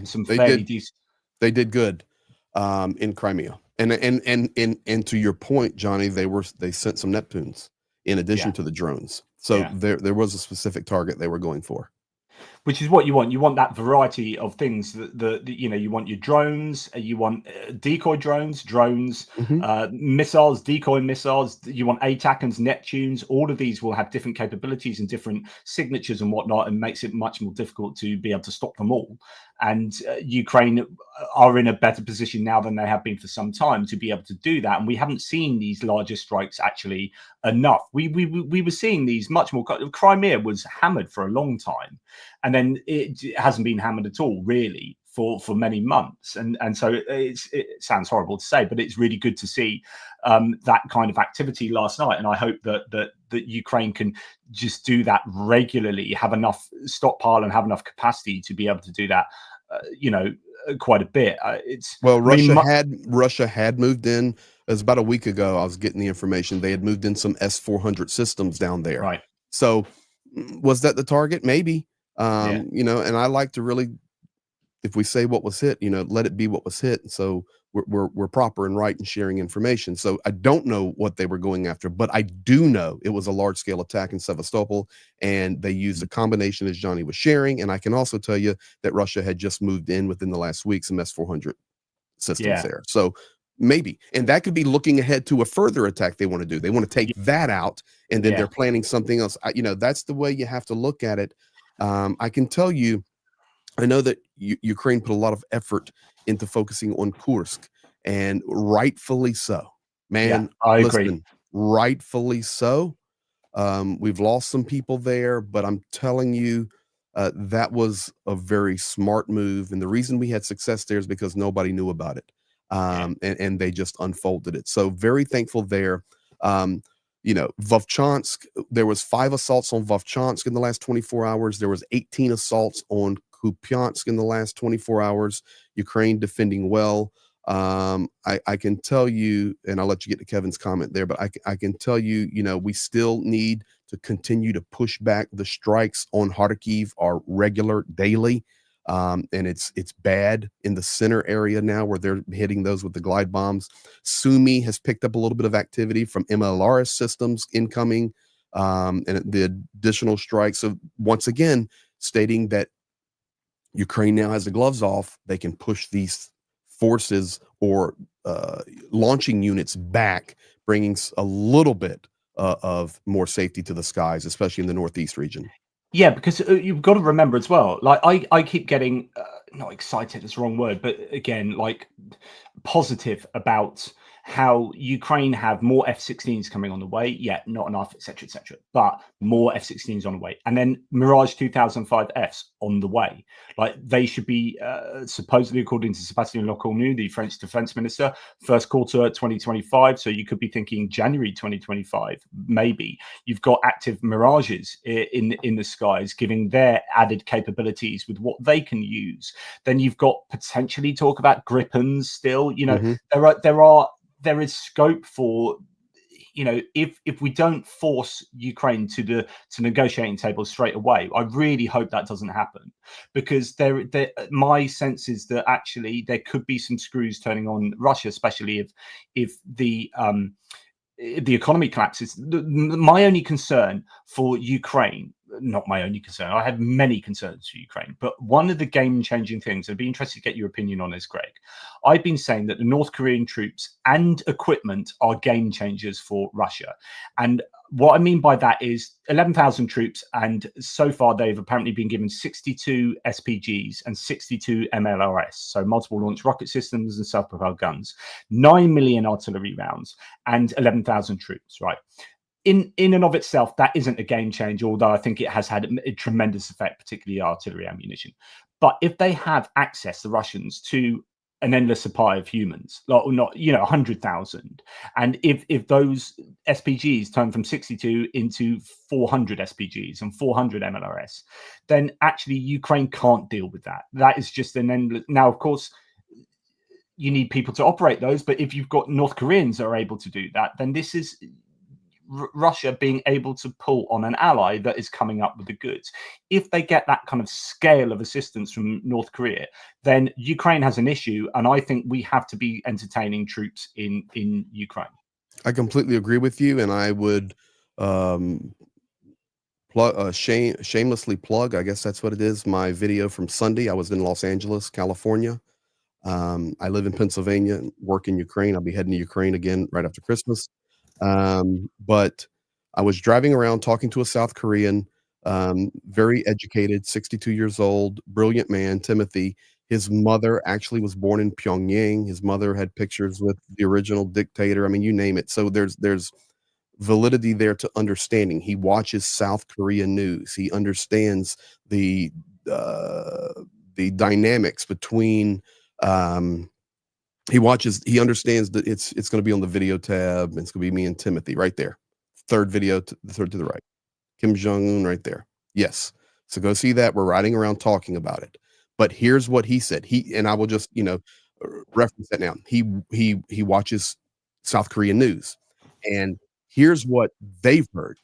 some fairly decent. They did good in Crimea, and to your point, Johnny, they sent some Neptunes in addition to the drones, so there was a specific target they were going for. Which is what you want. You want that variety of things. You want your drones. You want decoy drones, missiles, decoy missiles. You want ATACMS, Neptunes. All of these will have different capabilities and different signatures and whatnot, and makes it much more difficult to be able to stop them all. And Ukraine are in a better position now than they have been for some time to be able to do that. And we haven't seen these larger strikes actually enough. We were seeing these much more. Crimea was hammered for a long time, and then it hasn't been hammered at all, really, for many months. And so it sounds horrible to say, but it's really good to see that kind of activity last night. And I hope that Ukraine can just do that regularly, have enough stockpile and have enough capacity to be able to do that. Quite a bit. Russia had moved in. It was about a week ago. I was getting the information. They had moved in some S-400 systems down there. Right. So was that the target? Maybe. And I like to really, if we say what was hit, let it be what was hit. So we're proper and right in sharing information. So I don't know what they were going after, but I do know it was a large scale attack in Sevastopol, and they used a combination, as Johnny was sharing. And I can also tell you that Russia had just moved in within the last week some S-400 systems there. So maybe, and that could be looking ahead to a further attack they want to do. They want to take that out, and then they're planning something else. That's the way you have to look at it. I can tell you, I know that Ukraine put a lot of effort into focusing on Kursk, and rightfully so. Man, I agree. Rightfully so. We've lost some people there, but I'm telling you, that was a very smart move. And the reason we had success there is because nobody knew about it. And they just unfolded it. So very thankful there. Vovchansk, there was 5 assaults on Vovchansk in the last 24 hours. There was 18 assaults on Kupiansk in the last 24 hours. Ukraine defending well. I can tell you, and I'll let you get to Kevin's comment there, but I can tell you, we still need to continue to push back. The strikes on Kharkiv are regular, daily. And it's bad in the center area now, where they're hitting those with the glide bombs. Sumy has picked up a little bit of activity from MLRS systems incoming, and the additional strikes. So once again, stating that Ukraine now has the gloves off, they can push these forces or launching units back, bringing a little bit of more safety to the skies, especially in the Northeast region. Yeah, because you've got to remember as well, like I keep getting not excited, it's the wrong word, but again, like positive about how Ukraine have more F-16s coming on the way. Yeah, not enough, etc., but more F-16s on the way, and then Mirage 2005Fs on the way. Like they should be supposedly, according to Sébastien Lecornu, the French defense minister, first quarter 2025. So you could be thinking January 2025, maybe. You've got active Mirages in the skies, giving their added capabilities with what they can use. Then you've got potentially talk about Gripens still. There is scope for, if we don't force Ukraine to negotiating table straight away. I really hope that doesn't happen, because my sense is that actually there could be some screws turning on Russia, especially if the economy collapses. My only concern for Ukraine, not my only concern, I have many concerns for Ukraine, but one of the game-changing things, I'd be interested to get your opinion on this, Greg. I've been saying that the North Korean troops and equipment are game changers for Russia. And what I mean by that is 11,000 troops, and so far they've apparently been given 62 SPGs and 62 MLRS, so multiple launch rocket systems and self-propelled guns, 9 million artillery rounds, and 11,000 troops, right? In and of itself, that isn't a game changer, although I think it has had a tremendous effect, particularly artillery ammunition. But if they have access, the Russians, to an endless supply of humans, or not, 100,000, and if those SPGs turn from 62 into 400 SPGs and 400 MLRS, then actually Ukraine can't deal with that. That is just an endless. Now, of course, you need people to operate those, but if you've got North Koreans that are able to do that, then this is Russia being able to pull on an ally that is coming up with the goods. If they get that kind of scale of assistance from North Korea, then Ukraine has an issue, and I think we have to be entertaining troops in Ukraine. I completely agree with you, and I would shamelessly plug, I guess that's what it is, my video from Sunday. I was in Los Angeles, California. I live in Pennsylvania and work in Ukraine. I'll be heading to Ukraine again right after Christmas. But I was driving around talking to a South Korean, very educated, 62 years old, brilliant man, Timothy. His mother actually was born in Pyongyang. His mother had pictures with the original dictator. I mean, you name it. So there's validity there to understanding. He watches South Korean news. He understands the dynamics between he understands that it's going to be on the video tab, and it's going to be me and Timothy right there. Third video, the third to the right. Kim Jong-un right there. Yes. So go see that. We're riding around talking about it. But here's what he said. And I will just, reference that now. He watches South Korean news. And here's what they've heard.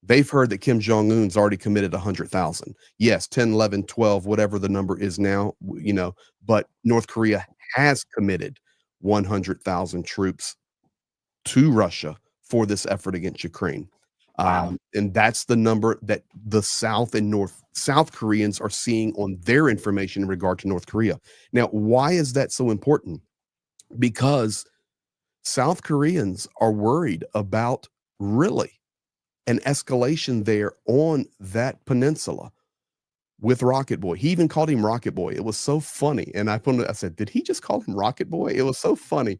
They've heard that Kim Jong-un's already committed 100,000. Yes, 10, 11, 12, whatever the number is now, but North Korea has committed 100,000 troops to Russia for this effort against Ukraine. Wow. And that's the number that the South and South Koreans are seeing on their information in regard to North Korea. Now, why is that so important? Because South Koreans are worried about really an escalation there on that peninsula with Rocket Boy. He even called him Rocket Boy. It was so funny. And I said, did he just call him Rocket Boy? It was so funny.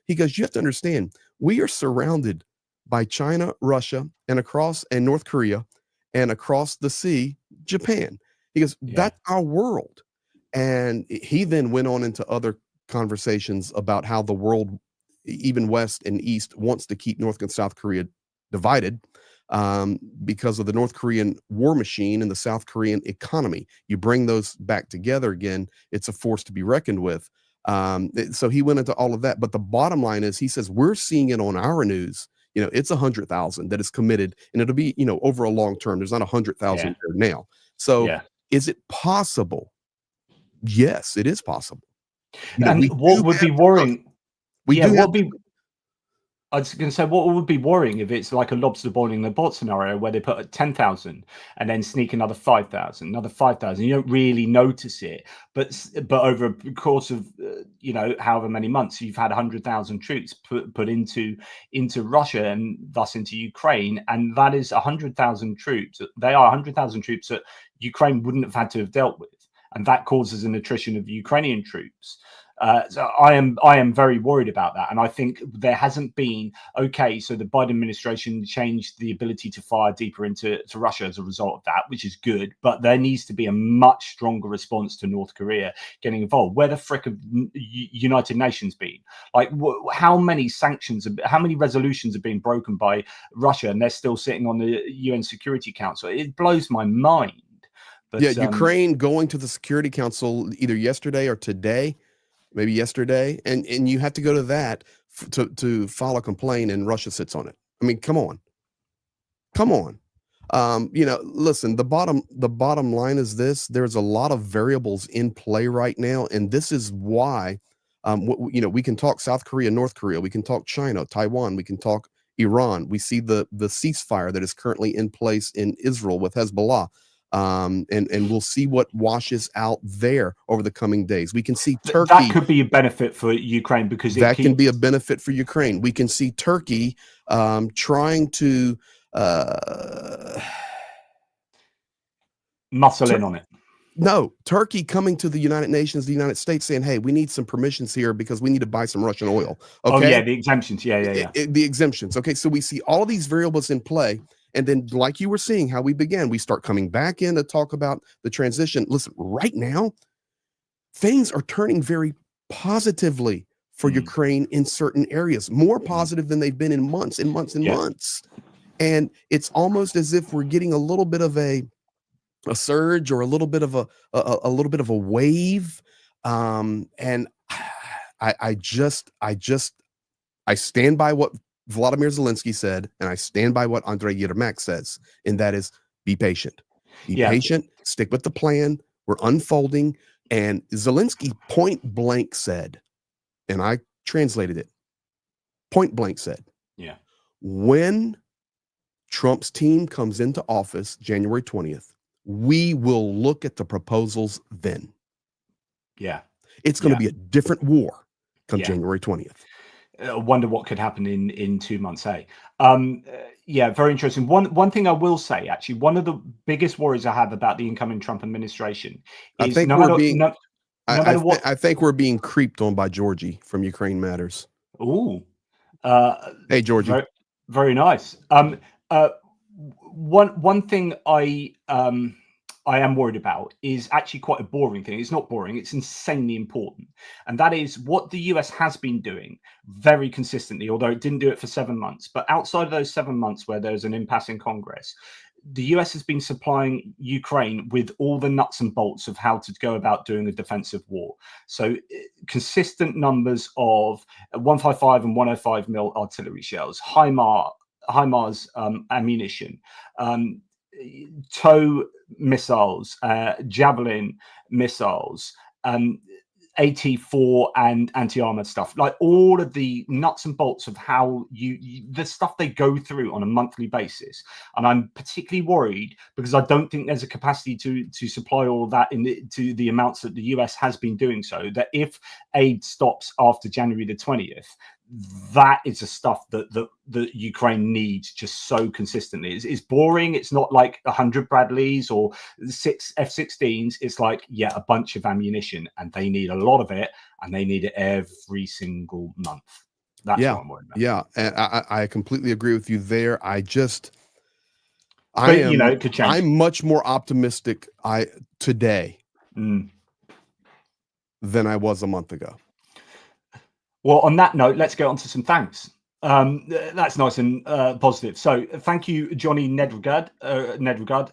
He goes, you have to understand, we are surrounded by China, Russia, and North Korea, and across the sea, Japan. He goes, that's our world. And he then went on into other conversations about how the world, even West and East, wants to keep North and South Korea divided because of the North Korean war machine and the South Korean economy. You bring those back together again, it's a force to be reckoned with. So he went into all of that. But the bottom line is, he says, we're seeing it on our news. It's 100,000 that is committed, and it'll be, over a long term. There's not 100,000 there now. So is it possible? Yes, it is possible. And what would be worrying? I was going to say, what would be worrying if it's like a lobster boiling the pot scenario where they put 10,000 and then sneak another 5,000, another 5,000. You don't really notice it, but over a course of however many months, you've had 100,000 troops put into Russia and thus into Ukraine, and that is 100,000 troops. They are 100,000 troops that Ukraine wouldn't have had to have dealt with, and that causes an attrition of Ukrainian troops. So I am very worried about that, and I think there hasn't been so the Biden administration changed the ability to fire deeper into Russia as a result of that, which is good, but there needs to be a much stronger response to North Korea getting involved. Where the frick have United Nations been? Like, how many resolutions have been broken by Russia, and they're still sitting on the UN Security Council? It blows my mind. But, Ukraine going to the Security Council either yesterday or today. Maybe yesterday, and you have to go to that to file a complaint, and Russia sits on it. I mean, come on. Listen, the bottom line is this: there's a lot of variables in play right now, and this is why, we can talk South Korea, North Korea, we can talk China, Taiwan, we can talk Iran. We see the ceasefire that is currently in place in Israel with Hezbollah. and we'll see what washes out there over the coming days. We can see Turkey. That could be a benefit for Ukraine because that can be a benefit for Ukraine. We can see Turkey trying to muscle in on it. No, Turkey coming to the United Nations, the United States, saying, "Hey, we need some permissions here because we need to buy some Russian oil." Okay. Oh yeah, the exemptions. Yeah. The exemptions. Okay, so we see all of these variables in play, and then, like you were seeing, how we began, we start coming back in to talk about the transition. Listen, right now, things are turning very positively for Ukraine in certain areas, more positive than they've been in months and months and months. And it's almost as if we're getting a little bit of a surge or a little bit of a wave. And I stand by what Vladimir Zelensky said, and I stand by what Andrei Yermak says, and that is be patient. Be patient, stick with the plan. We're unfolding. And Zelensky point blank said, and I translated it, point blank said, when Trump's team comes into office January 20th, we will look at the proposals then. It's going to be a different war come January 20th. I wonder what could happen in 2 months, hey? Very interesting. One thing I will say, actually, one of the biggest worries I have about the incoming Trump administration is I think we're being creeped on by Georgie from Ukraine Matters. Ooh. Hey, Georgie. Very nice. One thing I am worried about is actually quite a boring thing. It's not boring, it's insanely important. And that is what the US has been doing very consistently, although it didn't do it for 7 months. But outside of those 7 months where there's an impasse in Congress, the US has been supplying Ukraine with all the nuts and bolts of how to go about doing a defensive war. So consistent numbers of 155 and 105 mil artillery shells, HIMARS ammunition, TOW missiles, Javelin missiles, AT4 and anti-armor stuff, like all of the nuts and bolts of how the stuff they go through on a monthly basis. And I'm particularly worried because I don't think there's a capacity to supply all of that to the amounts that the US has been doing, so that if aid stops after January the 20th, that is the stuff that Ukraine needs just so consistently. It's boring. It's not like 100 Bradleys or 6 F-16s. It's like, a bunch of ammunition, and they need a lot of it, and they need it every single month. That's what I'm worried about. Yeah, and I completely agree with you there. It could change. I'm much more optimistic today than I was a month ago. Well, on that note, let's get on to some thanks. That's nice and positive. So thank you, Johnny Nedregard.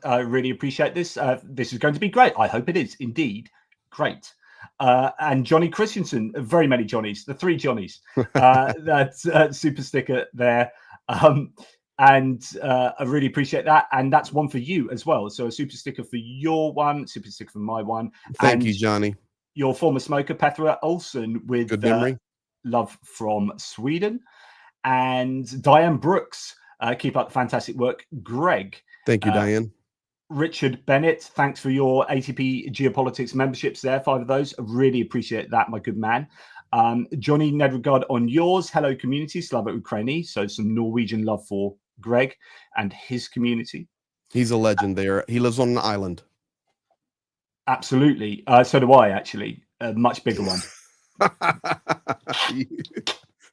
I really appreciate this. This is going to be great. I hope it is indeed great. And Johnny Christensen, very many Johnnies, the 3 Johnnies. That's super sticker there. And I really appreciate that. And that's one for you as well. So a super sticker for your one, super sticker for my one. Thank you, Johnny. Your former smoker, Petra Olsen, with good memory. Love from Sweden. And Diane Brooks, keep up the fantastic work. Greg. Thank you, Diane. Richard Bennett, thanks for your ATP Geopolitics memberships there, 5 of those. I really appreciate that, my good man. Johnny Nedregard on yours. Hello, community. Slava Ukraini. So some Norwegian love for Greg and his community. He's a legend there. He lives on an island. Absolutely. So do I, actually. A much bigger one.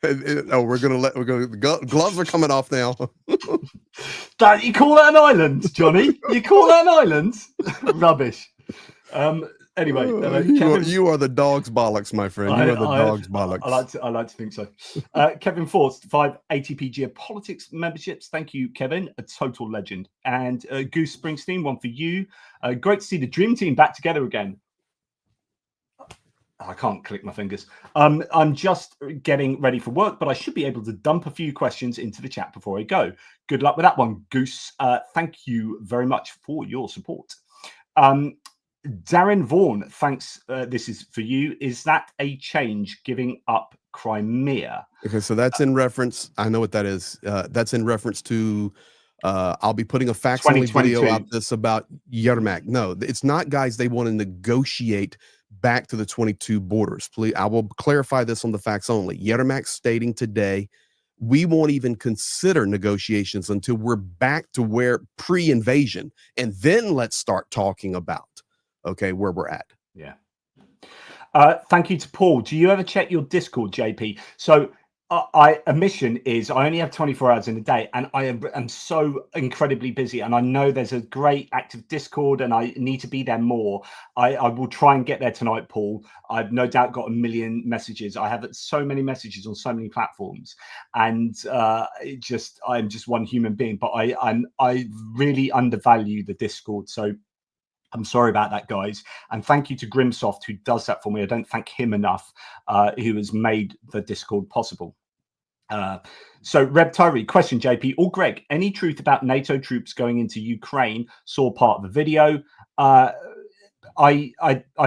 The gloves are coming off now. You call that an island, Johnny? You call that an island? Rubbish. Anyway, you are the dog's bollocks, my friend. You are the dog's bollocks. I like to think so. Kevin Forst, 5 ATP Geopolitics memberships. Thank you, Kevin. A total legend. And Goose Springsteen, one for you. Great to see the Dream Team back together again. I can't click my fingers. I'm just getting ready for work, but I should be able to dump a few questions into the chat before I go. Good luck with that one, Goose. Thank you very much for your support. Darren Vaughan, thanks. This is for you. Is that a change, giving up Crimea? Okay, so that's in reference. I know what that is. That's in reference to I'll be putting a facts-only video 2022. out this about Yermak. No, it's not, guys. They want to negotiate back to the 22 borders. Please, I will clarify this on the facts only. Yermak stating today, we won't even consider negotiations until we're back to where pre-invasion, and then let's start talking about, okay, where we're at. Yeah. Thank you to Paul. Do you ever check your Discord, JP? So a mission is I only have 24 hours in a day, and I am so incredibly busy, and I know there's a great active Discord and I need to be there more. I will try and get there tonight, Paul. I've no doubt got a million messages. I have so many messages on so many platforms, and I'm just one human being, but I really undervalue the Discord. So I'm sorry about that, guys. And thank you to Grimsoft, who does that for me. I don't thank him enough, who has made the Discord possible. So Reb Tyree, question, JP or Greg, any truth about NATO troops going into Ukraine? Saw part of the video. I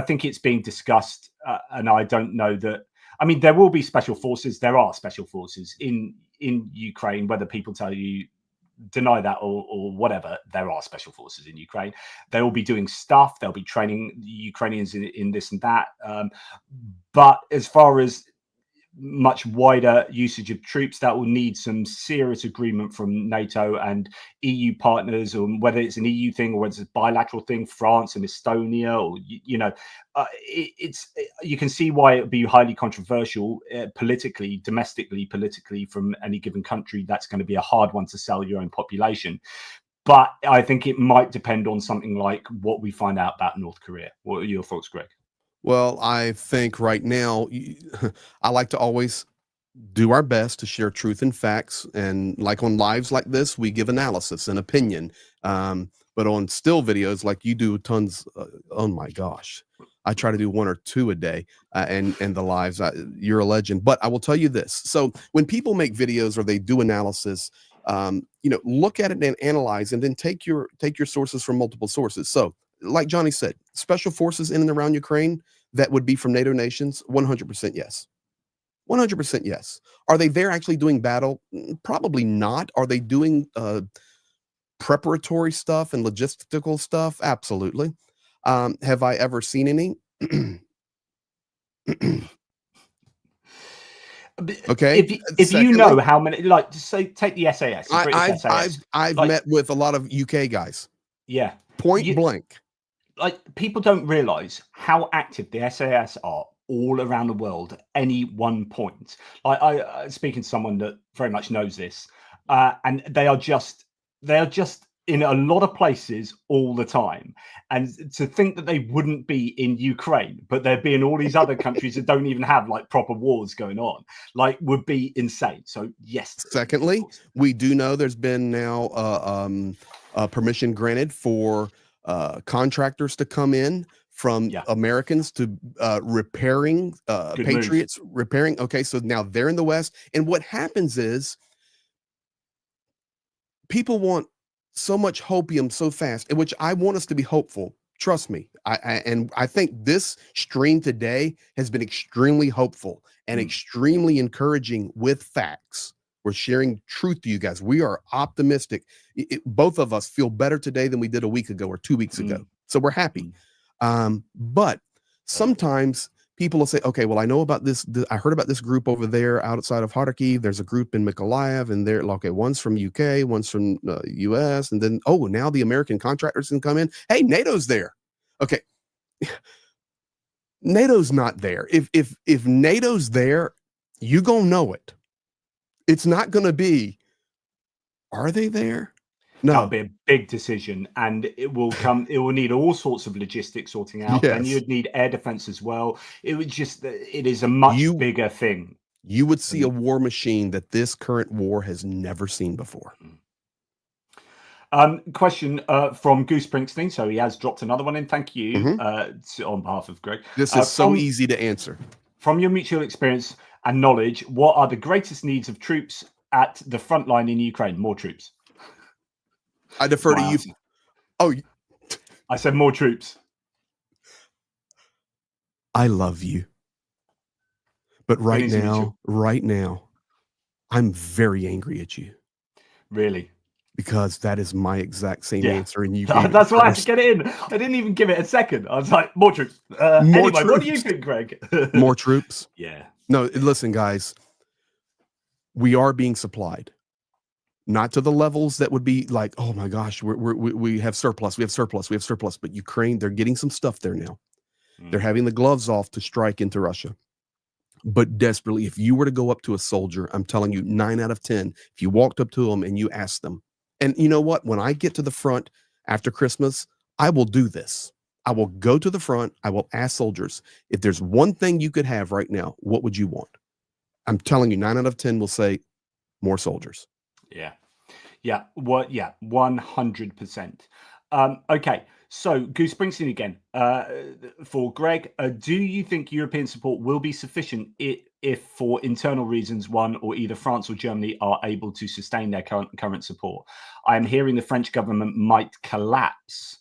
think it's being discussed, and I don't know that. I mean, there will be special forces. There are special forces in Ukraine, whether people tell you deny that or whatever. There are special forces in Ukraine. They will be doing stuff. They'll be training the Ukrainians in this and that. But as far as much wider usage of troops, that will need some serious agreement from NATO and EU partners, or whether it's an EU thing or whether it's a bilateral thing, France and Estonia, or you can see why it would be highly controversial politically, domestically, politically, from any given country. That's going to be a hard one to sell your own population. But I think it might depend on something like what we find out about North Korea. What are your thoughts, Greg? Well, I think right now, I like to always do our best to share truth and facts. And like on lives like this, we give analysis and opinion. But on still videos, like you do tons, oh my gosh, I try to do 1 or 2 a day, and the lives, you're a legend. But I will tell you this. So when people make videos or they do analysis, look at it and analyze, and then take your sources from multiple sources. So like Johnny said, special forces in and around Ukraine that would be from NATO nations, 100% yes. 100% yes. Are they there actually doing battle? Probably not. Are they doing preparatory stuff and logistical stuff? Absolutely. Have I ever seen any? Okay. If you know how many, like, just say, take the SAS. I've met with a lot of UK guys. Yeah. Point blank. Like, people don't realize how active the SAS are all around the world at any one point. Like, I speaking to someone that very much knows this, and they are just in a lot of places all the time. And to think that they wouldn't be in Ukraine, but they'd be in all these other countries that don't even have like proper wars going on, like, would be insane. So yes. Secondly, we do know there's been now permission granted for contractors to come in from Americans to repairing Patriots, repairing. Okay, so now they're in the West. And what happens is people want so much hopium so fast, in which I want us to be hopeful. Trust me. I think this stream today has been extremely hopeful and extremely encouraging with facts. We're sharing truth to you guys. We are optimistic. Both of us feel better today than we did a week ago or 2 weeks ago. So we're happy. But sometimes people will say, okay, well, I know about this. I heard about this group over there outside of Kharkiv. There's a group in Mykolaiv, and they're okay, one's from UK, one's from US. And then, oh, now the American contractors can come in. Hey, NATO's there. Okay. NATO's not there. If NATO's there, you gonna know it. It's not going to be, are they there? No. That'll be a big decision, and it will need all sorts of logistics sorting out. Then you'd need air defense as well. It is a much bigger thing. You would see a war machine that this current war has never seen before. Question from Goose Springsteen. So he has dropped another one in. Thank you on behalf of Greg. This is so easy to answer. From your mutual experience and knowledge, what are the greatest needs of troops at the front line in Ukraine? More troops. I defer to you. Oh, I said more troops. I love you. But right now, I'm very angry at you. Really? Because that is my exact same answer, and you gave it that's why I had to first. get it in. I didn't even give it a second. I was like, more troops. More Anyway, what do you troops. think, Greg? More troops. Yeah. No, listen, guys. We are being supplied, not to the levels that would be like, oh my gosh, we have surplus, we have surplus, we have surplus. But Ukraine, they're getting some stuff there now. They're having the gloves off to strike into Russia. But desperately, if you were to go up to a soldier, I'm telling you, 9 out of 10, if you walked up to them and you asked them, and you know what? When I get to the front after Christmas, I will do this. I will go to the front. I will ask soldiers, if there's one thing you could have right now, what would you want? I'm telling you, 9 out of 10 will say more soldiers. Yeah. Yeah. What? Yeah. 100%. Okay. So, Goose Springsteen again. For Greg, do you think European support will be sufficient if for internal reasons, one or either France or Germany are able to sustain their current support? I am hearing the French government might collapse.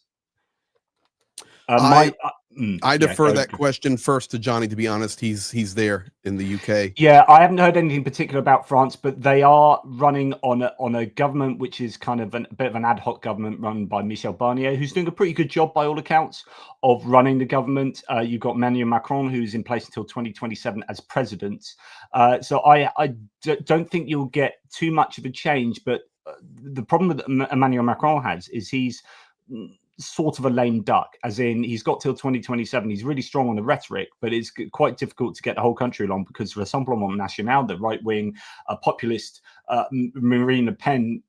I defer that question first to Johnny. To be honest, he's there in the UK. Yeah, I haven't heard anything particular about France, but they are running on a government which is kind of a bit of an ad hoc government run by Michel Barnier, who's doing a pretty good job by all accounts of running the government. You've got Emmanuel Macron, who's in place until 2027 as president. So I don't think you'll get too much of a change. But the problem that Emmanuel Macron has is he's sort of a lame duck, as in he's got till 2027. He's really strong on the rhetoric, but it's quite difficult to get the whole country along because Rassemblement National, the right-wing populist Marine Le Pen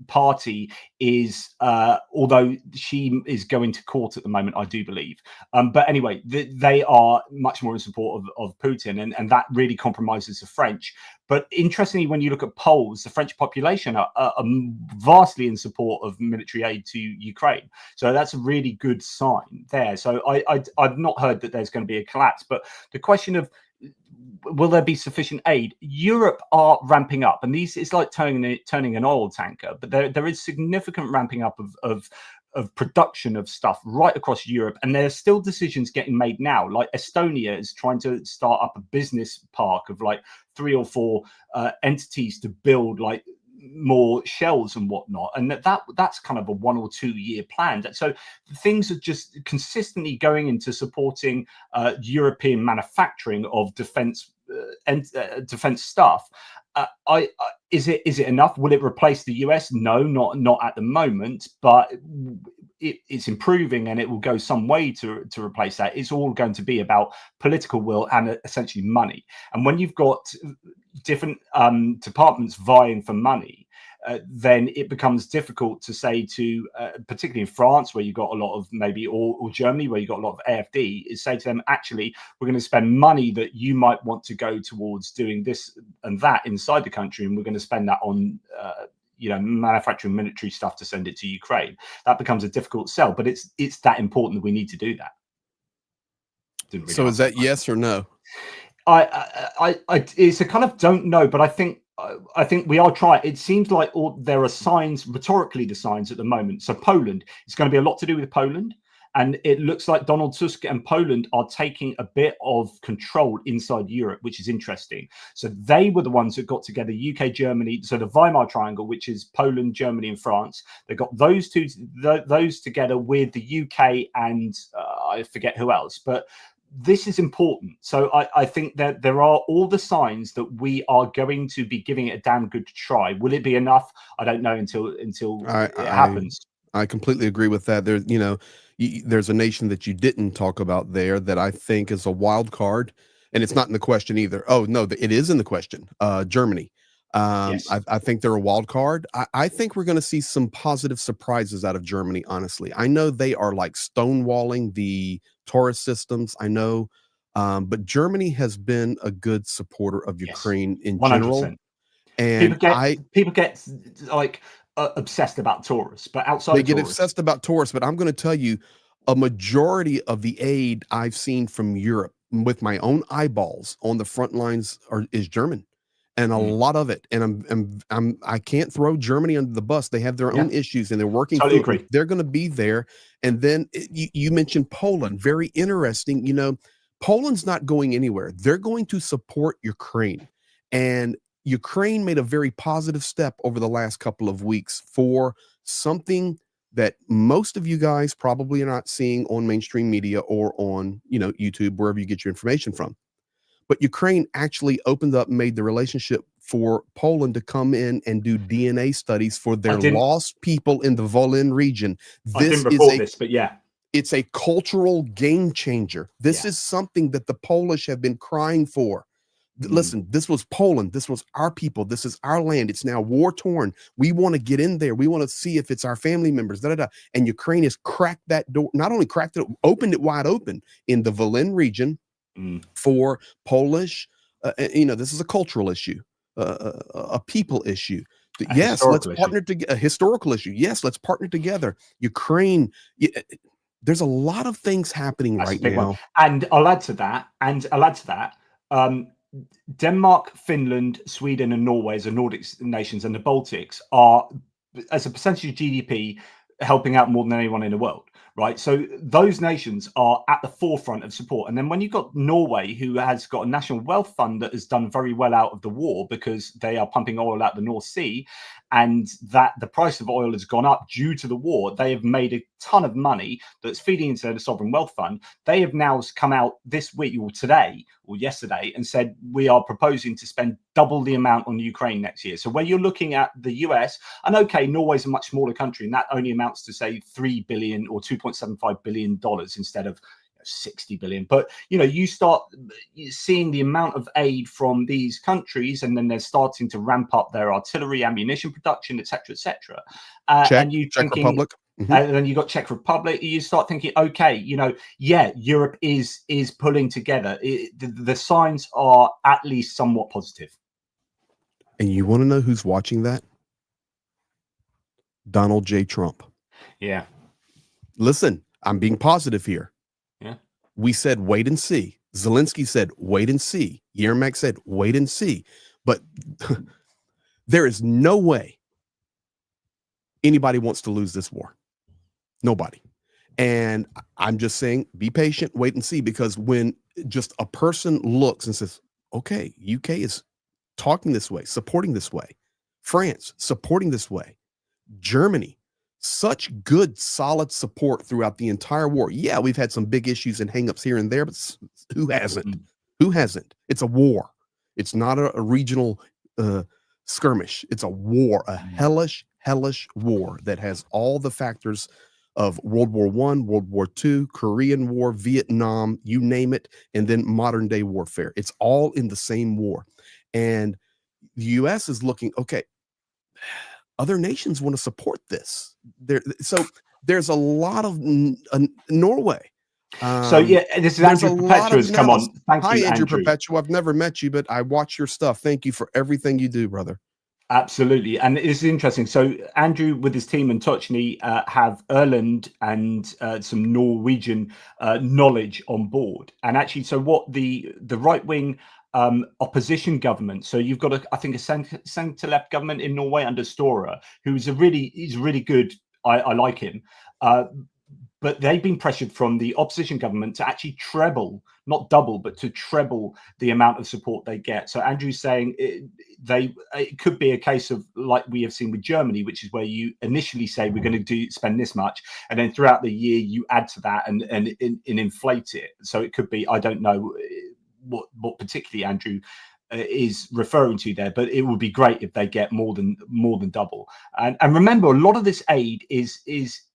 party, is although she is going to court at the moment, I do believe, but anyway, they are much more in support of Putin, and that really compromises the French. But interestingly, when you look at polls, the French population are vastly in support of military aid to Ukraine, so that's a really good sign there. So I've not heard that there's going to be a collapse, but the question of will there be sufficient aid? Europe are ramping up, and it's like turning an oil tanker. But there is significant ramping up of production of stuff right across Europe, and there are still decisions getting made now. Like Estonia is trying to start up a business park of like 3 or 4 entities to build like more shells and whatnot, and that's kind of a 1 or 2 year plan. So things are just consistently going into supporting European manufacturing of defense defense stuff. Is it enough? Will it replace the US? No, not at the moment, but it's improving, and it will go some way to replace that. It's all going to be about political will and essentially money. And when you've got different departments vying for money, then it becomes difficult to say to, particularly in France, where you've got a lot of maybe, or Germany, where you've got a lot of AFD, is say to them, actually, we're going to spend money that you might want to go towards doing this and that inside the country, and we're going to spend that on manufacturing military stuff to send it to Ukraine. That becomes a difficult sell, but it's that important that we need to do that. Really, so is that yes or no? I it's a kind of don't know, but I think we are trying. It seems like there are signs, rhetorically, the signs at the moment. So Poland, it's going to be a lot to do with Poland. And it looks like Donald Tusk and Poland are taking a bit of control inside Europe, which is interesting. So they were the ones that got together, UK, Germany. So the Weimar Triangle, which is Poland, Germany, and France, they got those together with the UK and I forget who else. But this is important. So I think that there are all the signs that we are going to be giving it a damn good try. Will it be enough? I don't know until it happens. I completely agree with that. There's a nation that you didn't talk about there that I think is a wild card, and it's not in the question either. Oh no, it is in the question. Germany. Yes. I think they're a wild card. I think we're going to see some positive surprises out of Germany. Honestly, I know they are like stonewalling the Taurus systems. I know, but Germany has been a good supporter of Ukraine in 100%. General. And people get like obsessed about Taurus, but outside they get obsessed about Taurus. But I'm going to tell you, a majority of the aid I've seen from Europe with my own eyeballs on the front lines is German, and a lot of it. And I can't throw Germany under the bus. They have their own issues, and they're working totally through. Agree. They're going to be there. And then you mentioned Poland, very interesting. Poland's not going anywhere. They're going to support Ukraine, and Ukraine made a very positive step over the last couple of weeks for something that most of you guys probably are not seeing on mainstream media or on, YouTube, wherever you get your information from. But Ukraine actually opened up and made the relationship for Poland to come in and do DNA studies for their lost people in the Volyn region. I didn't report this, but yeah. It's a cultural game changer. This is something that the Polish have been crying for. Listen, this was Poland. This was our people. This is our land. It's now war torn. We want to get in there. We want to see if it's our family members. And Ukraine has cracked that door. Not only cracked it, opened it wide open in the Volyn region for Polish. This is a cultural issue, a people issue. Yes, let's partner together. A historical issue. Yes, let's partner together. Ukraine. There's a lot of things happening right now. And I'll add to that. Denmark, Finland, Sweden, and Norway, as the Nordic nations, and the Baltics are, as a percentage of GDP, helping out more than anyone in the world, right? So those nations are at the forefront of support. And then when you've got Norway, who has got a national wealth fund that has done very well out of the war because they are pumping oil out the North Sea, and that the price of oil has gone up due to the war, they have made a ton of money that's feeding into the sovereign wealth fund. They have now come out this week or today or yesterday and said, we are proposing to spend double the amount on Ukraine next year. So when you're looking at the US, and okay, Norway's a much smaller country, and that only amounts to say $3 billion or $2.75 billion instead of 60 billion. But you start seeing the amount of aid from these countries, and then they're starting to ramp up their artillery, ammunition production, etc. And you Czech Republic. And then you got Czech Republic. You start thinking, okay, Europe is pulling together. The signs are at least somewhat positive. And you want to know who's watching that? Donald J. Trump. Yeah. Listen, I'm being positive here. Yeah. We said, wait and see. Zelensky said, wait and see. Yermak said, wait and see. But there is no way anybody wants to lose this war. Nobody. And I'm just saying, be patient, wait and see, because when just a person looks and says, okay, UK is talking this way, supporting this way, France supporting this way, Germany, such good, solid support throughout the entire war. Yeah, we've had some big issues and hangups here and there, but who hasn't? Who hasn't? It's a war. It's not a regional skirmish. It's a war, a hellish war that has all the factors of World War I, World War II, Korean War, Vietnam, you name it, and then modern day warfare. It's all in the same war. And the US is looking, okay, other nations want to support this. So there's a lot of Norway. So yeah, this is Andrew Perpetua's come on. Thank you, Andrew Perpetua. I've never met you, but I watch your stuff. Thank you for everything you do, brother. Absolutely. And this is interesting. So Andrew with his team and Tochny have Ireland and some Norwegian knowledge on board. And actually, so what the right-wing opposition government, so you've got I think a centre-left government in Norway under Støre, he's really good. I like him. But they've been pressured from the opposition government to actually treble, not double, but to treble the amount of support they get. So Andrew's saying it could be a case of like we have seen with Germany, which is where you initially say we're going to spend this much, and then throughout the year you add to that and inflate it. So it could be, I don't know what particularly Andrew is referring to there, but it would be great if they get more than double. And remember, a lot of this aid is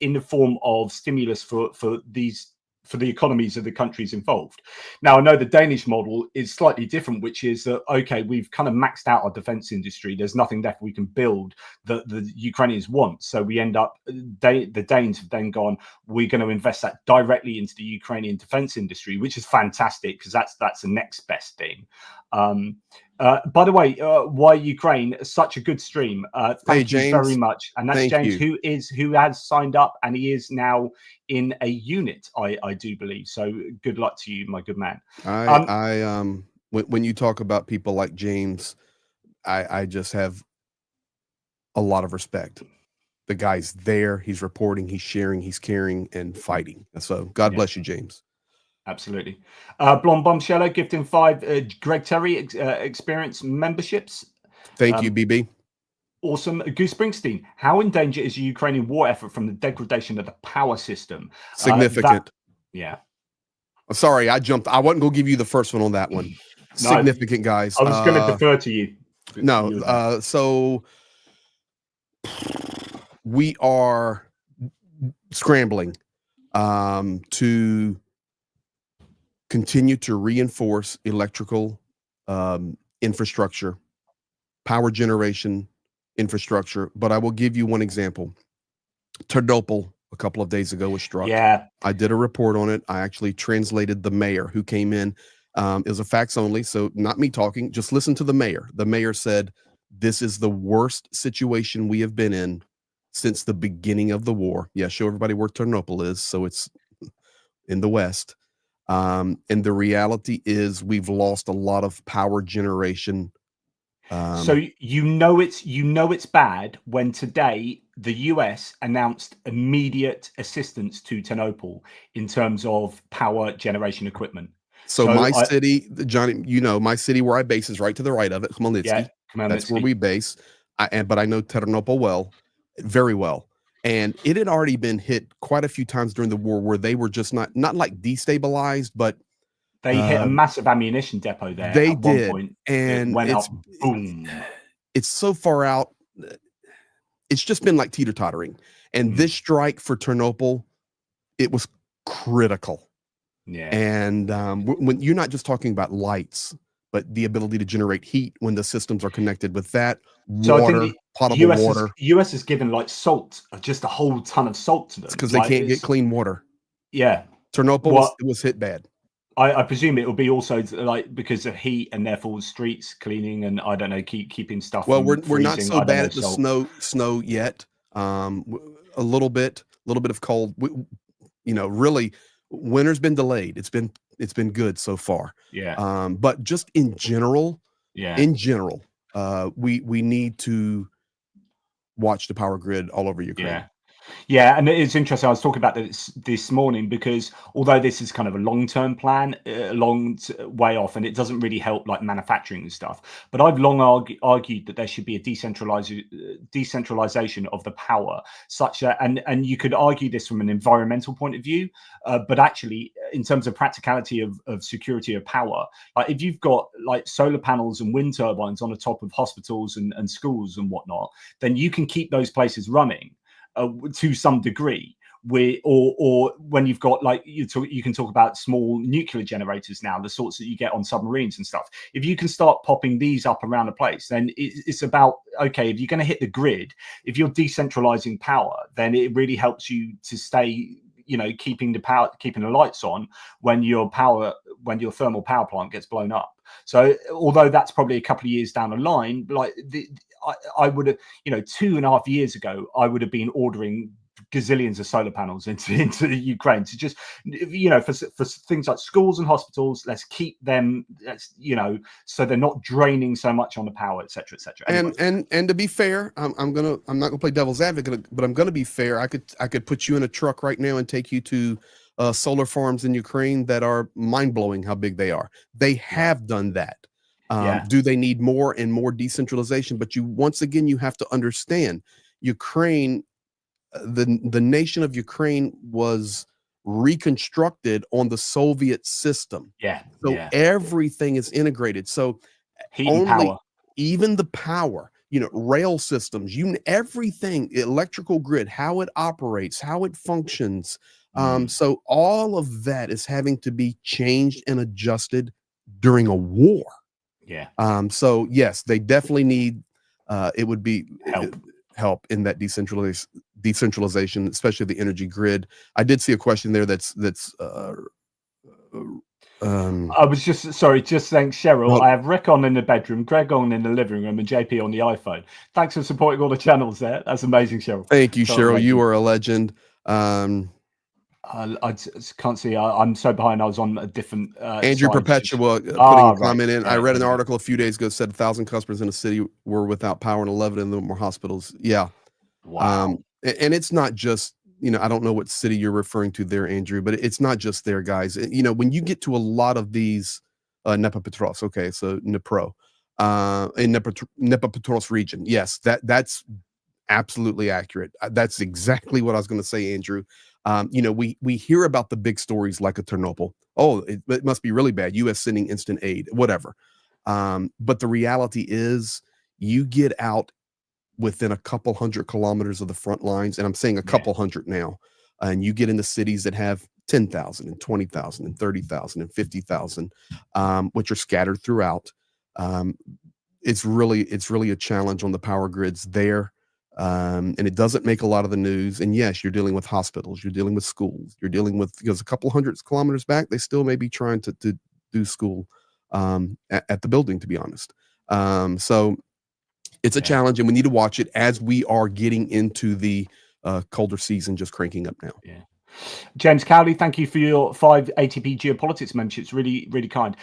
in the form of stimulus for the economies of the countries involved. Now, I know the Danish model is slightly different, which is that, okay, we've kind of maxed out our defense industry. There's nothing left we can build that the Ukrainians want. So we end up, the Danes have then gone, we're going to invest that directly into the Ukrainian defense industry, which is fantastic because that's the next best thing. By the way, why Ukraine? Such a good stream. Thank you very much. And that's James, who has signed up, and he is now in a unit, I do believe. So good luck to you, my good man. When you talk about people like James, I just have a lot of respect. The guy's there, he's reporting, he's sharing, he's caring and fighting. So God bless you, James. Absolutely. Blonde Bombsheller gifting 5 Greg Terry experience memberships. Thank you, BB. Awesome. Goose Springsteen, how in danger is the Ukrainian war effort from the degradation of the power system? Significant. Yeah. Sorry, I jumped. I wasn't going to give you the first one on that one. No, Significant, guys. I was going to defer to you. No, so we are scrambling to continue to reinforce electrical infrastructure, power generation infrastructure. But I will give you one example. Ternopil a couple of days ago was struck. Yeah. I did a report on it. I actually translated the mayor who came in. It was a facts only, so not me talking. Just listen to the mayor. The mayor said, "This is the worst situation we have been in since the beginning of the war." Yeah, show everybody where Ternopil is. So it's in the west. And the reality is we've lost a lot of power generation. So it's bad when today the US announced immediate assistance to Ternopil in terms of power generation equipment. So my city, Johnny, my city where I base is right to the right of it, Khmelnytsky. Yeah, That's where we base. But I know Ternopil well, very well. And it had already been hit quite a few times during the war where they were just not like destabilized, but they hit a massive ammunition depot there. They at did. One point, and it went up, boom. It's so far out. It's just been like teeter-tottering. And this strike for Ternopil, it was critical. Yeah. And when you're not just talking about lights, but the ability to generate heat when the systems are connected with that, so water, I think potable water. US is given like salt, just a whole ton of salt to them. Because they can't get clean water. Yeah. Ternopil was hit bad. I presume it will be also like because of heat and therefore streets cleaning and I don't know, keeping stuff. Well, we're not so bad at the snow yet. A little bit of cold. Really, winter's been delayed. It's been good so far. Yeah. But just in general, we need to watch the power grid all over Ukraine. Yeah. Yeah, and it's interesting. I was talking about this morning because although this is kind of a long-term plan, a long way off, and it doesn't really help like manufacturing and stuff. But I've long argued that there should be a decentralization of the power, such that, and you could argue this from an environmental point of view, but actually in terms of practicality of security of power, like if you've got like solar panels and wind turbines on the top of hospitals and schools and whatnot, then you can keep those places running. To some degree, or when you've got like you can talk about small nuclear generators now, the sorts that you get on submarines and stuff. If you can start popping these up around the place, then it's about, okay, if you're going to hit the grid, if you're decentralizing power, then it really helps you to stay, keeping the lights on when your thermal power plant gets blown up. So although that's probably a couple of years down the line, like I would have, 2.5 years ago, I would have been ordering gazillions of solar panels into Ukraine to just, for things like schools and hospitals, let's keep them, so they're not draining so much on the power, et cetera, et cetera. Anyway. And to be fair, I'm not gonna play devil's advocate, but I'm gonna be fair. I could put you in a truck right now and take you to solar farms in Ukraine that are mind-blowing how big they are. They have done that. Do they need more and more decentralization? But once again, you have to understand Ukraine, the nation of Ukraine was reconstructed on the Soviet system. So everything is integrated. So power. Even the power, rail systems, everything, electrical grid, how it operates, how it functions. So all of that is having to be changed and adjusted during a war. So yes, they definitely need it would be help in that decentralization, especially the energy grid. I did see a question there that's I was just saying, Cheryl, I have Rick on in the bedroom, Greg on in the living room, and JP on the iPhone. Thanks for supporting all the channels there. That's amazing, Cheryl. Thank you, Cheryl. Amazing. You are a legend. I can't see. I'm so behind. I was on a different. Andrew Perpetua putting a comment in. I read an article a few days ago said 1,000 customers in a city were without power and 11 of them were hospitals. Yeah. Wow. And it's not just, I don't know what city you're referring to there, Andrew, but it's not just there, guys. When you get to a lot of these Dnipropetrovsk, okay, so Dnipro, in Dnipropetrovsk region. Yes, that's absolutely accurate. That's exactly what I was going to say, Andrew. We hear about the big stories like a Chernobyl. Oh, it must be really bad. U.S. sending instant aid, whatever. But the reality is, you get out within a couple 100 kilometers of the front lines, and I'm saying a couple hundred now, and you get into cities that have 10,000 and 20,000 and 30,000 and 50,000, which are scattered throughout. It's really a challenge on the power grids there. And it doesn't make a lot of the news. And yes, you're dealing with hospitals, you're dealing with schools, you're dealing with, because a couple 100 kilometers back, they still may be trying to do school at the building, to be honest. So it's a challenge, and we need to watch it as we are getting into the colder season, just cranking up now. Yeah. James Cowley, thank you for your 5 ATP geopolitics memberships. Really, really kind.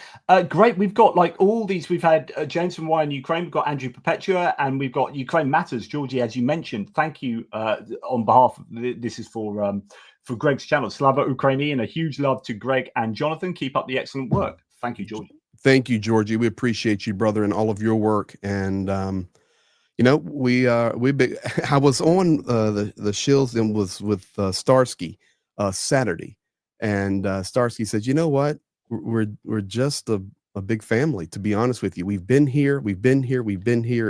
Great. We've got like all these. We've had James from Why in Ukraine. We've got Andrew Perpetua, and we've got Ukraine Matters. Georgie, as you mentioned, thank you on behalf of this is for Greg's channel, Slava Ukraini, and a huge love to Greg and Jonathan. Keep up the excellent work. Thank you, Georgie. Thank you, Georgie. We appreciate you, brother, and all of your work. And I was on the Shills and was with Starsky Saturday, and Starsky says, you know what, we're just a big family, to be honest with you. We've been here,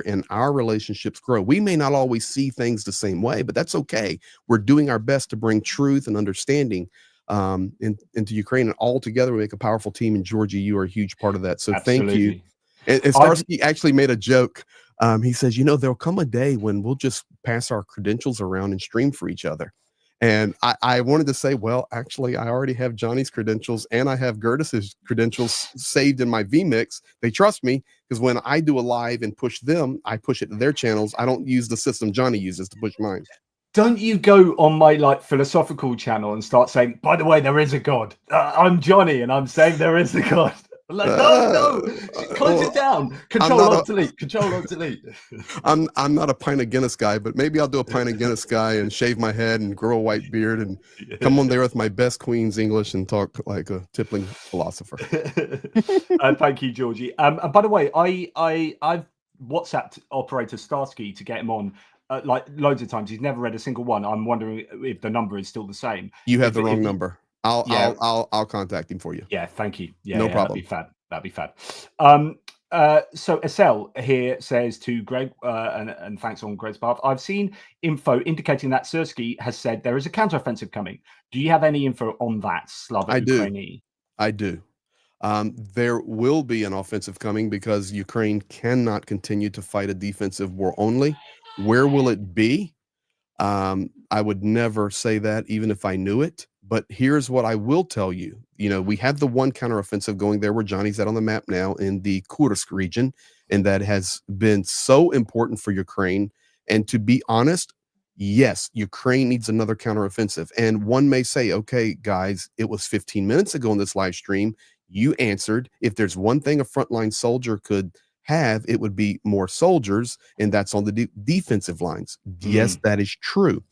and our relationships grow. We may not always see things the same way, but that's okay. We're doing our best to bring truth and understanding into Ukraine, and all together we make a powerful team. And Georgie, you are a huge part of that, so Absolutely. Thank you. And Starsky actually made a joke. He says, there'll come a day when we'll just pass our credentials around and stream for each other. And I wanted to say, well, actually, I already have Johnny's credentials, and I have Gertis's credentials saved in my vMix. They trust me, because when I do a live and push them, I push it to their channels. I don't use the system Johnny uses to push mine. Don't you go on my like philosophical channel and start saying, by the way, there is a God. I'm Johnny, and I'm saying there is a God. Like, no, close it down. Control Alt Delete. I'm not a pint of Guinness guy, but maybe I'll do a pint of Guinness guy and shave my head and grow a white beard and come on there with my best Queen's English and talk like a tippling philosopher. Thank you, Georgie. And by the way, I've WhatsApped operator Starsky to get him on. Like loads of times. He's never read a single one. I'm wondering if the number is still the same. You have the wrong number. I'll contact him for you. Yeah, thank you. Yeah, no problem. That'd be fab. So Estelle here says to Greg, and thanks on Greg's behalf, I've seen info indicating that Sersky has said there is a counteroffensive coming. Do you have any info on that, Slava Ukraini? I do. There will be an offensive coming, because Ukraine cannot continue to fight a defensive war only. Where will it be? I would never say that, even if I knew it. But here's what I will tell you. We have the one counteroffensive going there where Johnny's at on the map now, in the Kursk region, and that has been so important for Ukraine. And to be honest, yes, Ukraine needs another counteroffensive. And one may say, okay, guys, it was 15 minutes ago in this live stream. You answered, if there's one thing a frontline soldier could have, it would be more soldiers, and that's on the defensive lines. Yes, that is true.